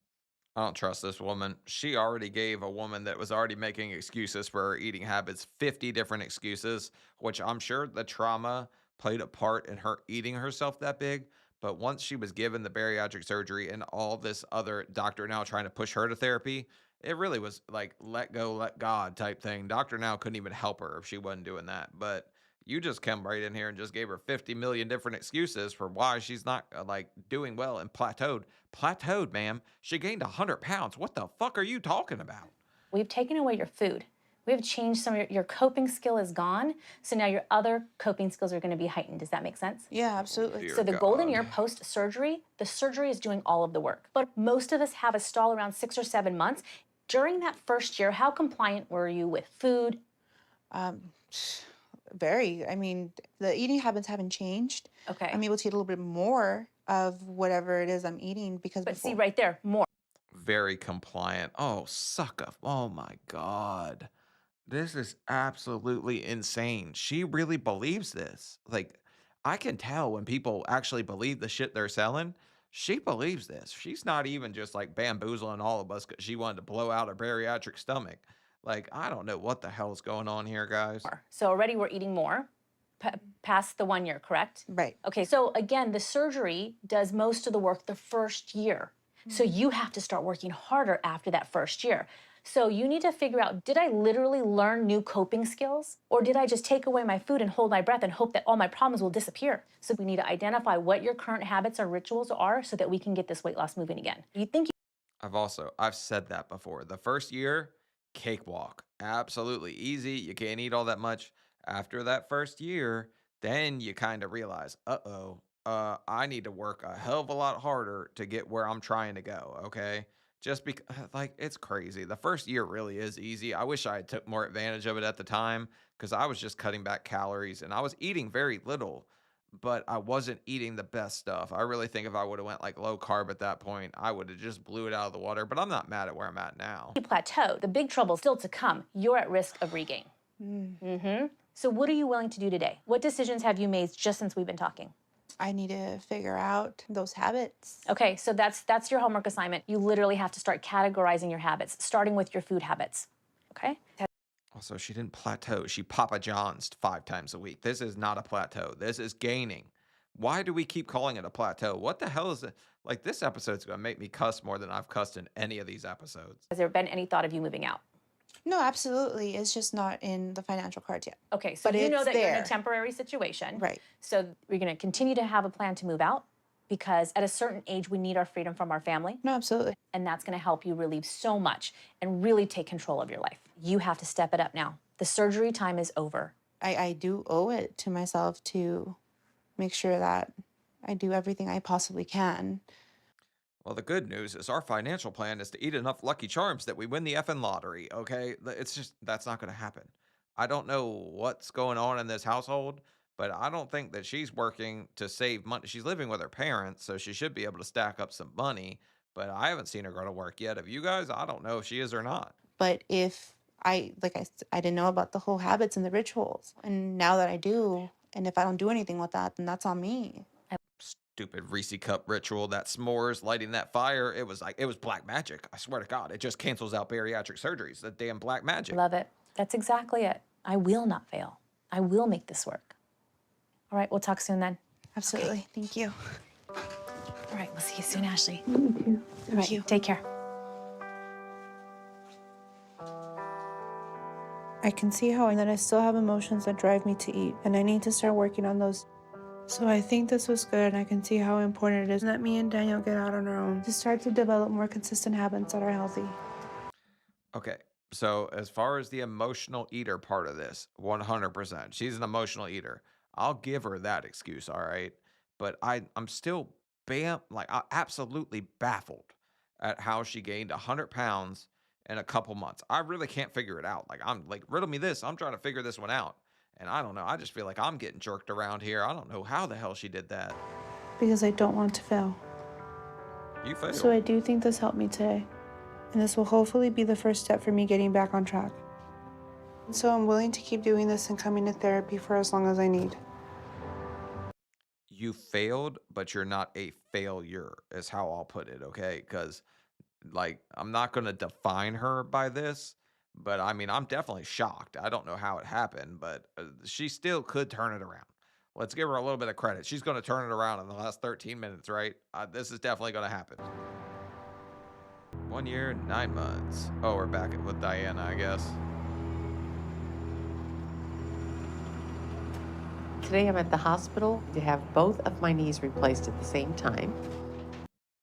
S6: I don't trust this woman. She already gave a woman that was already making excuses for her eating habits 50 different excuses, which I'm sure the trauma played a part in her eating herself that big. But once she was given the bariatric surgery and all this other doctor now trying to push her to therapy, it really was like let go, let God type thing. Doctor now couldn't even help her if she wasn't doing that. But you just come right in here and just gave her 50 million different excuses for why she's not like doing well and plateaued. Plateaued, ma'am. She gained 100 pounds. What the fuck are you talking about?
S19: We've taken away your food. We have changed some of your coping skill is gone. So now your other coping skills are going to be heightened. Does that make sense?
S12: Yeah, absolutely.
S19: So the golden year post-surgery, the surgery is doing all of the work. But most of us have a stall around 6 or 7 months. During that first year, how compliant were you with food?
S12: Very. I mean, the eating habits haven't changed.
S19: Okay.
S12: I'm able to eat a little bit more of whatever it is I'm eating because
S19: But
S12: before.
S19: see right there, more.
S6: Very compliant. Oh, sucker. Oh my God. This is absolutely insane. She really believes this. Like, I can tell when people actually believe the shit they're selling. She believes this. She's not even just like bamboozling all of us because she wanted to blow out her bariatric stomach. Like, I don't know what the hell's going on here, guys.
S19: So already we're eating more past the 1 year, correct?
S12: Right.
S19: Okay, so again, the surgery does most of the work the first year. So you have to start working harder after that first year. So you need to figure out, did I literally learn new coping skills? Or did I just take away my food and hold my breath and hope that all my problems will disappear? So we need to identify what your current habits or rituals are so that we can get this weight loss moving again. You think
S6: I've said that before. The first year, cakewalk. Absolutely easy. You can't eat all that much. After that first year, then you kind of realize, I need to work a hell of a lot harder to get where I'm trying to go. Okay. Just because, like, it's crazy. The first year really is easy. I wish I had took more advantage of it at the time because I was just cutting back calories and I was eating very little, but I wasn't eating the best stuff. I really think if I would have went like low carb at that point, I would have just blew it out of the water. But I'm not mad at where I'm at now.
S19: you plateau? The big trouble is still to come. You're at risk of regain. So what are you willing to do today? What decisions have you made just since we've been talking?
S12: I need to figure out those habits.
S19: Okay, so that's your homework assignment. You literally have to start categorizing your habits, starting with your food habits. Okay?
S6: Also, she didn't plateau. She Papa John's 5 times a week. This is not a plateau. This is gaining. Why do we keep calling it a plateau? What the hell is it? Like, this episode's going to make me cuss more than I've cussed in any of these episodes.
S19: Has there been any thought of you moving out?
S12: No, absolutely. It's just not in the financial cards yet.
S19: Okay, so
S12: But
S19: you know
S12: it's
S19: that you're in
S12: there.
S19: a temporary situation.
S12: Right.
S19: So we're going to continue to have a plan to move out because at a certain age, we need our freedom from our family.
S12: No, absolutely.
S19: And that's going to help you relieve so much and really take control of your life. You have to step it up now. The surgery time is over.
S12: I do owe it to myself to make sure that I do everything I possibly can.
S6: Well, the good news is our financial plan is to eat enough Lucky Charms that we win the effing lottery, okay? It's just, that's not going to happen. I don't know what's going on in this household, but I don't think that she's working to save money. She's living with her parents, so she should be able to stack up some money, but I haven't seen her go to work yet. Have you guys? I don't know if she is or not.
S12: But if I didn't know about the whole habits and the rituals. And now that I do, and if I don't do anything with that, then that's on me.
S6: Stupid Reese cup ritual, that s'mores, lighting that fire. It was black magic. I swear to God, it just cancels out bariatric surgeries. The damn black magic.
S19: Love it. That's exactly it. I will not fail. I will make this work. All right, we'll talk soon then.
S12: Absolutely. Thank you.
S19: All right, we'll see you soon, Ashley.
S12: You too.
S19: All right, take care.
S4: I can see how that I still have emotions that drive me to eat, and I need to start working on those. So I think this was good, and I can see how important it is that me and Daniel get out on our own to start to develop more consistent habits that are healthy.
S6: Okay, so as far as the emotional eater part of this, 100%. She's an emotional eater. I'll give her that excuse, all right? But I'm still absolutely baffled at how she gained 100 pounds in a couple months. I really can't figure it out. Like, I'm like, riddle me this. I'm trying to figure this one out. And I don't know. I just feel like I'm getting jerked around here. I don't know how the hell she did that.
S4: Because I don't want to fail.
S6: You failed.
S4: So I do think this helped me today. And this will hopefully be the first step for me getting back on track. And so I'm willing to keep doing this and coming to therapy for as long as I need.
S6: You failed, but you're not a failure, is how I'll put it, okay? Because like, I'm not going to define her by this, but I mean, I'm definitely shocked. I don't know how it happened, but she still could turn it around. Let's give her a little bit of credit. She's going to turn it around in the last 13 minutes, right? This is definitely going to happen. 1 year, 9 months. Oh, we're back with Diana, I guess.
S1: Today I'm at the hospital to have both of my knees replaced at the same time.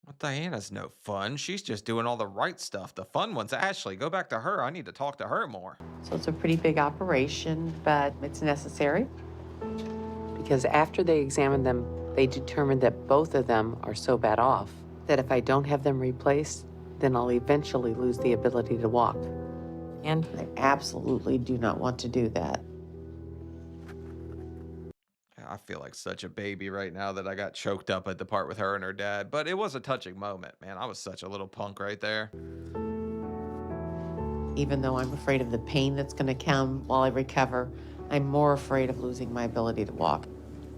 S6: Well, Diana's no fun. She's just doing all the right stuff. The fun one's Ashley. Go back to her. I need to talk to her more.
S1: So it's a pretty big operation, but it's necessary. Because after they examined them, they determined that both of them are so bad off that if I don't have them replaced, then I'll eventually lose the ability to walk. And I absolutely do not want to do that.
S6: I feel like such a baby right now that I got choked up at the part with her and her dad, but it was a touching moment, man. I was such a little punk right there.
S1: Even though I'm afraid of the pain that's going to come while I recover, I'm more afraid of losing my ability to walk.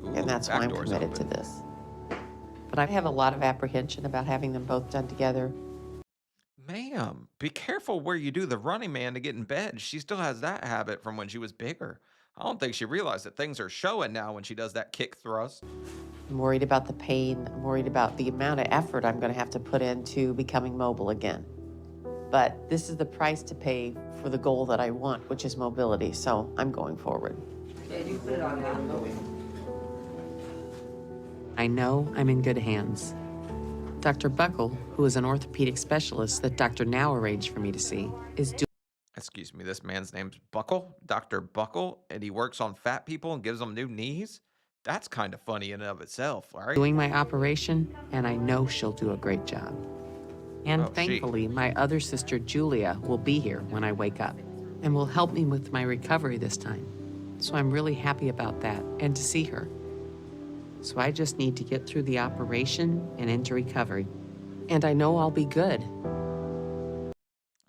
S6: Ooh,
S1: and that's why I'm committed to this. But I have a lot of apprehension about having them both done together.
S6: Ma'am, be careful where you do the running man to get in bed. She still has that habit from when she was bigger. I don't think she realized that things are showing now when she does that kick thrust.
S1: I'm worried about the pain. I'm worried about the amount of effort I'm going to have to put into becoming mobile again. But this is the price to pay for the goal that I want, which is mobility. So I'm going forward.
S15: Yeah, you put it on now.
S1: I know I'm in good hands. Dr. Buckle, who is an orthopedic specialist that Dr. Now arranged for me to see, is doing.
S6: Excuse me, this man's name's Buckle, Dr. Buckle, and he works on fat people and gives them new knees? That's kind of funny in and of itself, right?
S1: Doing my operation, and I know she'll do a great job. And thankfully, my other sister, Julia, will be here when I wake up and will help me with my recovery this time. So I'm really happy about that and to see her. So I just need to get through the operation and into recovery. And I know I'll be good.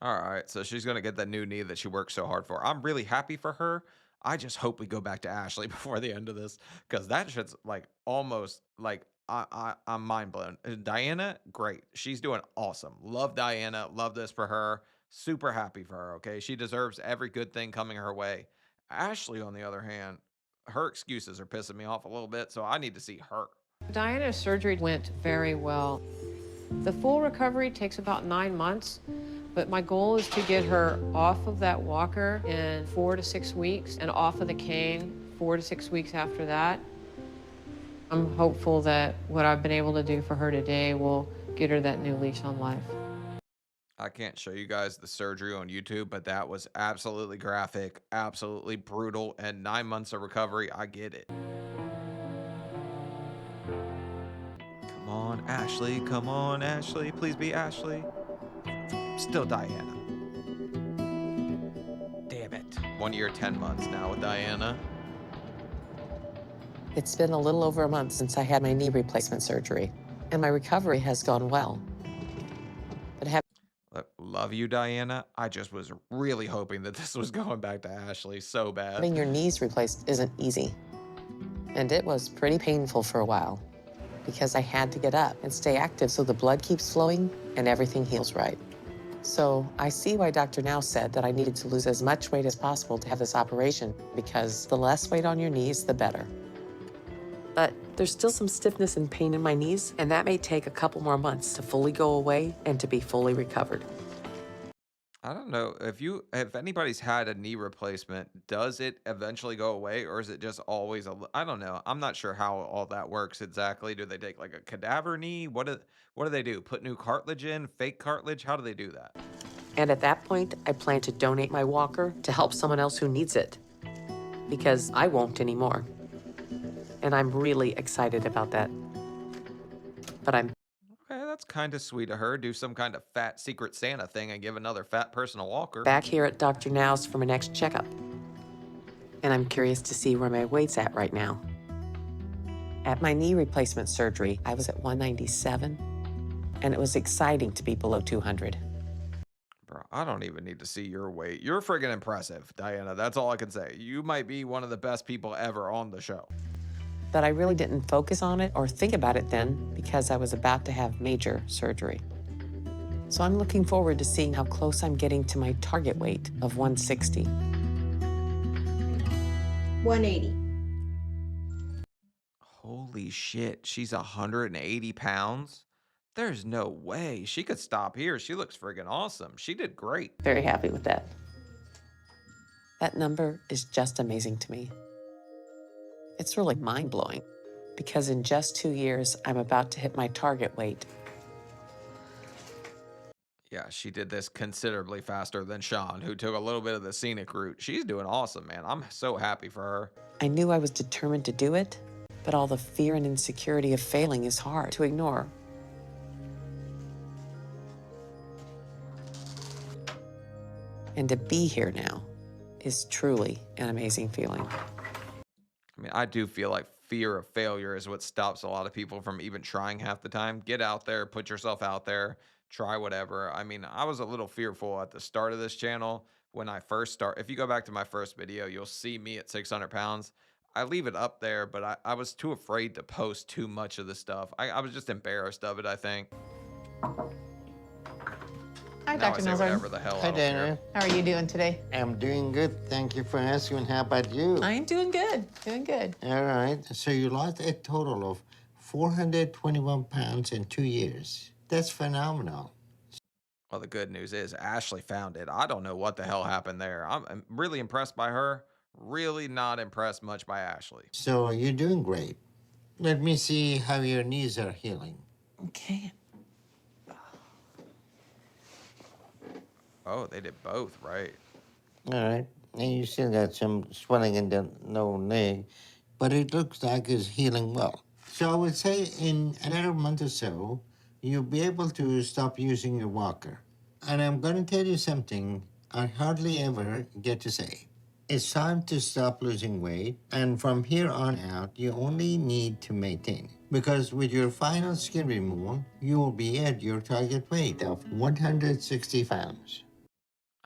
S6: All right, so she's going to get that new knee that she worked so hard for. I'm really happy for her. I just hope we go back to Ashley before the end of this, because that shit's like almost like I'm mind blown. Diana, great. She's doing awesome. Love Diana. Love this for her. Super happy for her, okay? She deserves every good thing coming her way. Ashley, on the other hand, her excuses are pissing me off a little bit, so I need to see her.
S20: Diana's surgery went very well. The full recovery takes about 9 months, but my goal is to get her off of that walker in 4 to 6 weeks and off of the cane 4 to 6 weeks after that. I'm hopeful that what I've been able to do for her today will get her that new lease on life.
S6: I can't show you guys the surgery on YouTube, but that was absolutely graphic, absolutely brutal, and 9 months of recovery. I get it. Come on, Ashley. Come on, Ashley. Please be Ashley. Still Diana. Damn it. 1 year, 10 months now with Diana.
S1: It's been a little over a month since I had my knee replacement surgery, and my recovery has gone well. But
S6: Love you, Diana. I just was really hoping that this was going back to Ashley so bad.
S1: having your knees replaced isn't easy. And it was pretty painful for a while because I had to get up and stay active so the blood keeps flowing and everything heals right. So I see why Dr. Now said that I needed to lose as much weight as possible to have this operation, because the less weight on your knees, the better. But there's still some stiffness and pain in my knees, and that may take a couple more months to fully go away and to be fully recovered.
S6: I don't know if anybody's had a knee replacement, does it eventually go away, or is it just always I don't know. I'm not sure how all that works exactly. Do they take like a cadaver knee? What do they do? Put new cartilage in, fake cartilage? How do they do that?
S1: And at that point, I plan to donate my walker to help someone else who needs it, because I won't anymore. And I'm really excited about that. But I'm
S6: Okay, that's kind of sweet of her. Do some kind of fat Secret Santa thing and give another fat person a walker.
S1: back here at Dr. Now's for my next checkup. And I'm curious to see where my weight's at right now. At my knee replacement surgery, I was at 197, and it was exciting to be below 200.
S6: Bro, I don't even need to see your weight. You're friggin' impressive, Diana. That's all I can say. You might be one of the best people ever on the show.
S1: But I really didn't focus on it or think about it then because I was about to have major surgery. So I'm looking forward to seeing how close I'm getting to my target weight of 160.
S17: 180.
S6: Holy shit, she's 180 pounds? There's no way. She could stop here. She looks friggin' awesome. She did great.
S1: Very happy with that. That number is just amazing to me. It's really mind-blowing because in just 2 years, I'm about to hit my target weight.
S6: Yeah, she did this considerably faster than Sean, who took a little bit of the scenic route. She's doing awesome, man. I'm so happy for her.
S1: I knew I was determined to do it, but all the fear and insecurity of failing is hard to ignore. And to be here now is truly an amazing feeling.
S6: I mean, I do feel like fear of failure is what stops a lot of people from even trying half the time. Get out there, put yourself out there, try whatever. I mean, I was a little fearful at the start of this channel when I first start. If you go back to my first video, you'll see me at 600 pounds. I leave it up there, but I was too afraid to post too much of the stuff. I was just embarrassed of it, I think.
S12: Hi,
S6: Now I
S12: Dr.
S6: say
S12: Nelson.
S6: whatever the hell. I
S2: Hi,
S6: don't care.
S2: Dana.
S12: How are you doing today?
S2: I'm doing good. Thank you for asking. How about you?
S12: I'm doing good. Doing good.
S2: All right. So you lost a total of 421 pounds in 2 years. That's phenomenal.
S6: Well, the good news is Ashley found it. I don't know what the hell happened there. I'm really impressed by her. Really not impressed much by Ashley.
S2: So you're doing great. Let me see how your knees are healing.
S12: Okay.
S6: Oh, they did both, right?
S2: All right. And you still got some swelling in the lower leg, but it looks like it's healing well. So I would say in another month or so, you'll be able to stop using your walker. And I'm going to tell you something I hardly ever get to say. It's time to stop losing weight, and from here on out, you only need to maintain. Because with your final skin removal, you will be at your target weight of 160 pounds.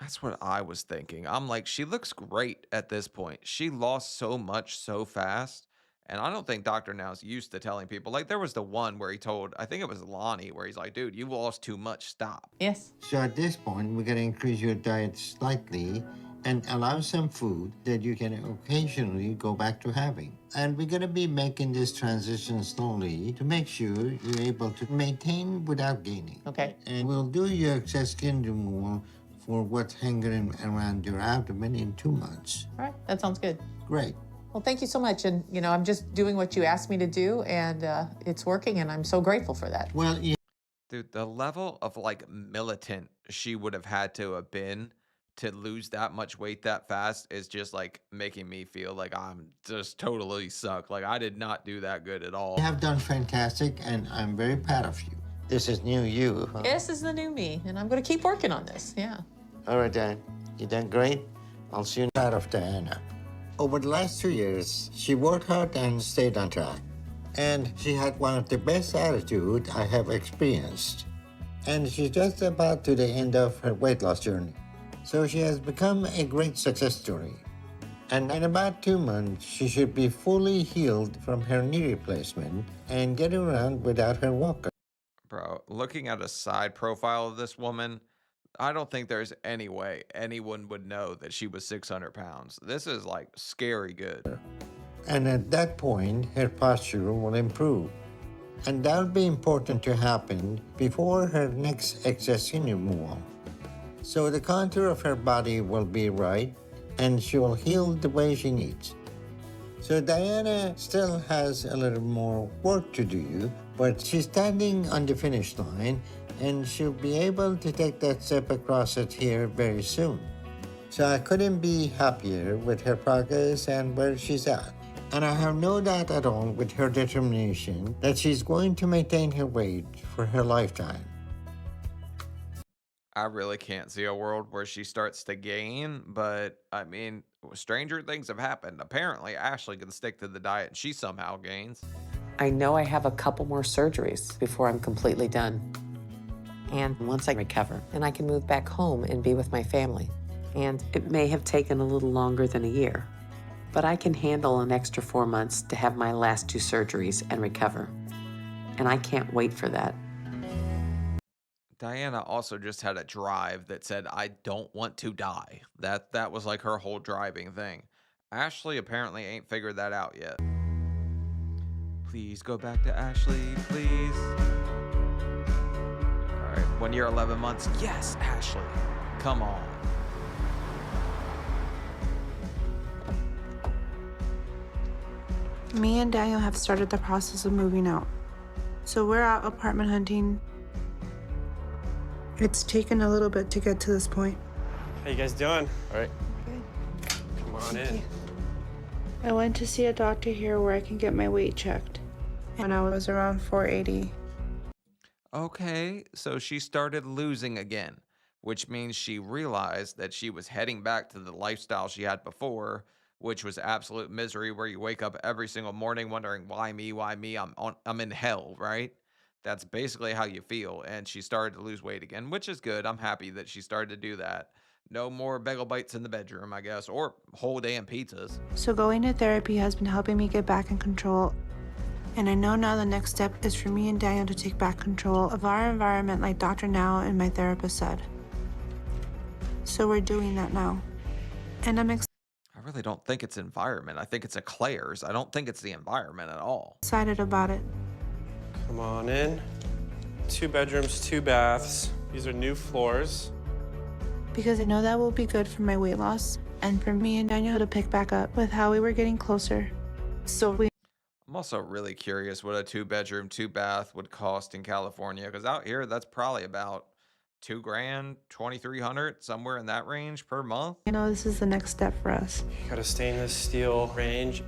S6: That's what I was thinking. I'm like, she looks great at this point. She lost so much so fast. And I don't think Dr. Now's used to telling people. Like, there was the one where he told, I think it was Lonnie, where he's like, dude, you lost too much. Stop.
S12: Yes.
S2: So at this point, we're going to increase your diet slightly and allow some food that you can occasionally go back to having. And we're going to be making this transition slowly to make sure you're able to maintain without gaining.
S12: Okay.
S2: And we'll do your excess skin removal for what's hanging around your abdomen in 2 months.
S12: All right. That sounds good.
S2: Great.
S12: Well, thank you so much. And, you know, I'm just doing what you asked me to do, and it's working, and I'm so grateful for that.
S2: Well,
S6: Dude, the level of like militant she would have had to have been to lose that much weight that fast is just like making me feel like I'm just totally suck. Like I did not do that good at all.
S2: you have done fantastic, and I'm very proud of you. This is new you, huh?
S12: This is the new me, and I'm going to keep working on this. Yeah.
S2: All right, Dan. You done great. I'll see you proud of Diana. Over the last 2 years, she worked hard and stayed on track. And she had one of the best attitudes I have experienced. And she's just about to the end of her weight loss journey. So she has become a great success story. And in about 2 months, she should be fully healed from her knee replacement and get around without her walker.
S6: Bro, looking at a side profile of this woman, I don't think there's any way anyone would know that she was 600 pounds. This is like scary good.
S2: And at that point, her posture will improve. And that'll be important to happen before her next excess skin removal. So the contour of her body will be right, and she will heal the way she needs. So Diana still has a little more work to do, but she's standing on the finish line, and she'll be able to take that step across it here very soon. So I couldn't be happier with her progress and where she's at. And I have no doubt at all with her determination that she's going to maintain her weight for her lifetime.
S6: I really can't see a world where she starts to gain, but I mean, stranger things have happened. Apparently, Ashley can stick to the diet and she somehow gains.
S1: I know I have a couple more surgeries before I'm completely done. And once I recover, then I can move back home and be with my family. And it may have taken a little longer than a year, but I can handle an extra 4 months to have my last 2 surgeries and recover. And I can't wait for that.
S6: Diana also just had a drive that said, "I don't want to die." That was like her whole driving thing. Ashley apparently ain't figured that out yet. Please go back to Ashley, please. All right, 1 year, 11 months. Yes, Ashley. Come on.
S4: Me and Daniel have started the process of moving out. So we're out apartment hunting. It's taken a little bit to get to this point.
S21: How you guys doing?
S9: All right.
S21: Come on in.
S4: I went to see a doctor here where I can get my weight checked. And I was around 480.
S6: Okay, so she started losing again, which means she realized that she was heading back to the lifestyle she had before, which was absolute misery, where you wake up every single morning wondering, why me, why me? I'm in hell, right? That's basically how you feel. And she started to lose weight again, which is good. I'm happy that she started to do that. No more bagel bites in the bedroom, I guess, or whole damn pizzas.
S4: So going to therapy has been helping me get back in control. And I know now the next step is for me and Daniel to take back control of our environment like Dr. Now and my therapist said. So we're doing that now. And I'm
S6: I really don't think it's environment. I think it's eclairs. I don't think it's the environment at all.
S4: excited about it.
S21: Come on in. 2 bedrooms, 2 baths. These are new floors.
S4: Because I know that will be good for my weight loss and for me and Daniel to pick back up with how we were getting closer. So
S6: I'm also really curious what a 2-bedroom, 2-bath would cost in California, because out here that's probably about $2 grand, 2,300, somewhere in that range per month.
S4: I know this is the next step for us.
S21: Got a stainless steel range.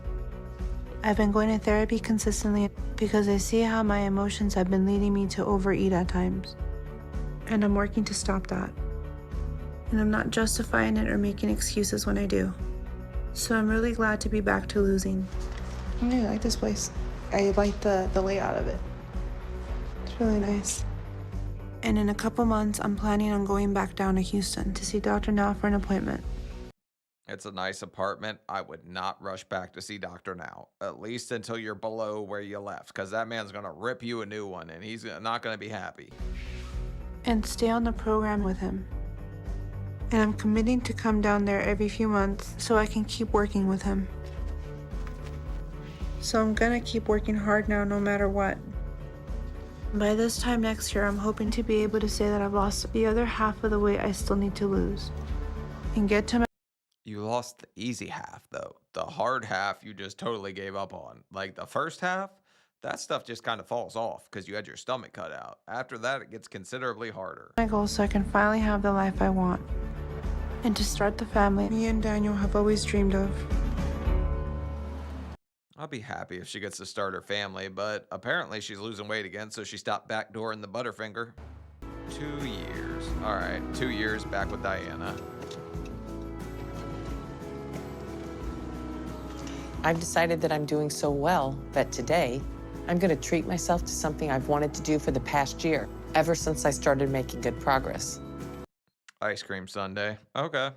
S4: I've been going to therapy consistently because I see how my emotions have been leading me to overeat at times. And I'm working to stop that. And I'm not justifying it or making excuses when I do. So I'm really glad to be back to losing. I really like this place. I like the layout of it. It's really nice. And in a couple months, I'm planning on going back down to Houston to see Dr. Now for an appointment.
S6: It's a nice apartment. I would not rush back to see Dr. Now, at least until you're below where you left, because that man's going to rip you a new one, and he's not going to be happy.
S4: And stay on the program with him. And I'm committing to come down there every few months so I can keep working with him. So I'm gonna keep working hard now no matter what. By this time next year, I'm hoping to be able to say that I've lost the other half of the weight I still need to lose. And get to my
S6: You lost the easy half, though. The hard half you just totally gave up on. Like the first half, that stuff just kind of falls off because you had your stomach cut out. After that, it gets considerably harder.
S4: goals so I can finally have the life I want. And to start the family me and Daniel have always dreamed of.
S6: I'll be happy if she gets to start her family, but apparently she's losing weight again, so she stopped backdooring the Butterfinger. 2 years. All right, 2 years back with Diana.
S13: I've decided that I'm doing so well that today I'm going to treat myself to something I've wanted to do for the past year, ever since I started making good progress.
S6: Ice cream sundae. Okay.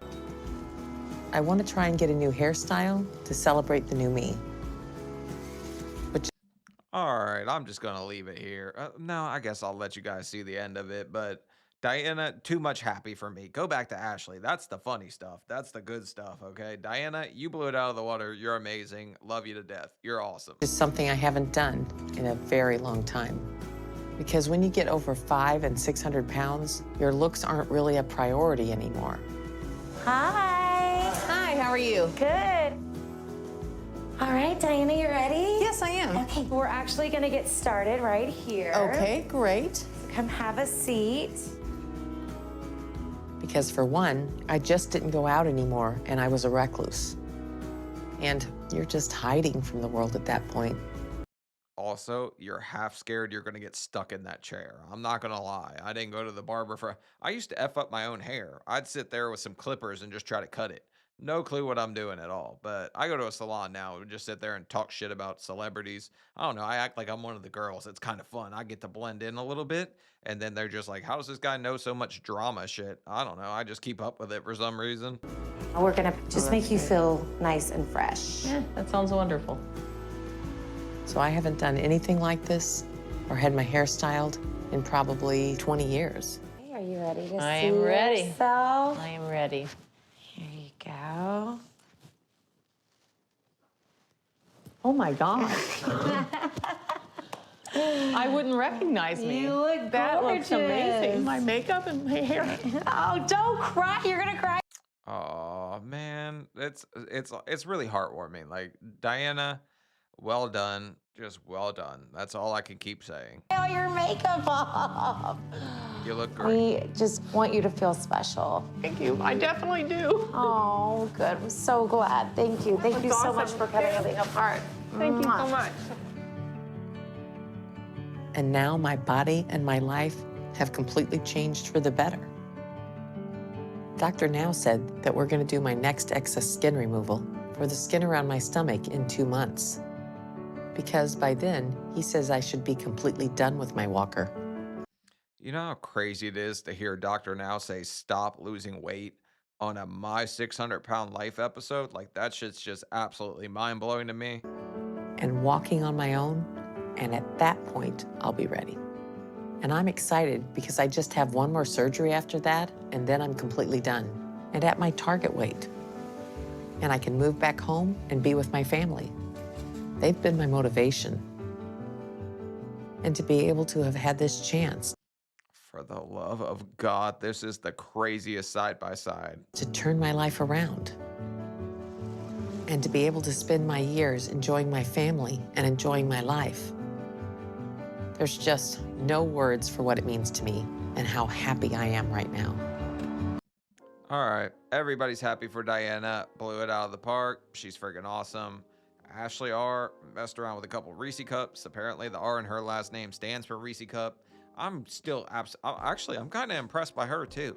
S13: I want to try and get a new hairstyle to celebrate the new me.
S6: All right, I'm just going to leave it here. No, I guess I'll let you guys see the end of it, but Diana, too much happy for me. Go back to Ashley. That's the funny stuff. That's the good stuff, okay? Diana, you blew it out of the water. You're amazing. Love you to death. You're awesome.
S13: It's something I haven't done in a very long time. Because when you get over 500 and 600 pounds, your looks aren't really a priority anymore.
S22: Hi.
S23: Hi, how are you?
S22: Good. All right, Diana, you ready?
S23: Yes, I am.
S22: Okay, we're actually gonna get started right here.
S23: Okay, great.
S22: So come have a seat.
S13: Because for one, I just didn't go out anymore and I was a recluse. And you're just hiding from the world at that point.
S6: Also, you're half scared you're going to get stuck in that chair. I'm not going to lie. I didn't go to the barber I used to F up my own hair. I'd sit there with some clippers and just try to cut it. No clue what I'm doing at all. But I go to a salon now and just sit there and talk shit about celebrities. I don't know. I act like I'm one of the girls. It's kind of fun. I get to blend in a little bit. And then they're just like, how does this guy know so much drama shit? I don't know. I just keep up with it for some reason.
S22: We're gonna just make you feel nice and fresh.
S23: Yeah, that sounds wonderful.
S13: So I haven't done anything like this or had my hair styled in probably 20 years.
S22: Hey, are you ready to
S7: I
S22: see
S7: am ready.
S22: yourself?
S7: I am ready.
S22: Here you go. Oh my gosh.
S7: I wouldn't recognize me.
S22: You look
S7: That looks amazing.
S22: gorgeous.
S7: My makeup and my hair.
S22: Oh, don't cry. You're gonna cry.
S6: Oh man, it's really heartwarming. Like Diana, well done, just well done. That's all I can keep saying.
S22: All your makeup off.
S6: You look great.
S22: We just want you to feel special.
S7: Thank you. I definitely do.
S22: Oh, good. I'm so glad. Thank you. Thank you so much for cutting everything apart.
S7: Thank you so much.
S13: And now my body and my life have completely changed for the better. Dr. Now said that we're going to do my next excess skin removal for the skin around my stomach in 2 months. Because by then, he says I should be completely done with my walker.
S6: You know how crazy it is to hear Dr. Now say stop losing weight on a My 600-Pound Life episode? Like that shit's just absolutely mind-blowing to me.
S13: And walking on my own, and at that point, I'll be ready. And I'm excited because I just have one more surgery after that, and then I'm completely done, and at my target weight. And I can move back home and be with my family. They've been my motivation. And to be able to have had this chance
S6: For the love of God, this is the craziest side-by-side.
S13: to turn my life around. And to be able to spend my years enjoying my family and enjoying my life. There's just no words for what it means to me and how happy I am right now.
S6: All right, everybody's happy for Diana. Blew it out of the park. She's freaking awesome. Ashley R. messed around with a couple Reese cups. Apparently, the R in her last name stands for Reese cup. I'm still I'm kind of impressed by her too.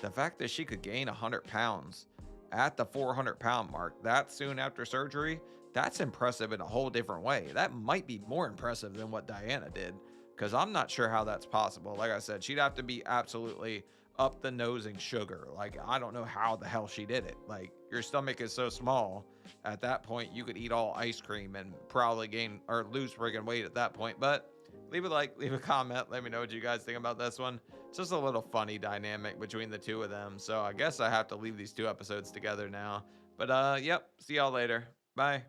S6: The fact that she could gain 100 pounds at the 400-pound mark that soon after surgery, that's impressive in a whole different way. That might be more impressive than what Diana did, because I'm not sure how that's possible. Like I said, she'd have to be absolutely up the nose in sugar. Like, I don't know how the hell she did it. Like, your stomach is so small. At that point, you could eat all ice cream and probably gain or lose friggin' weight at that point. But leave a like, leave a comment. Let me know what you guys think about this one. It's just a little funny dynamic between the two of them. So I guess I have to leave these two episodes together now. But yep, see y'all later. Bye.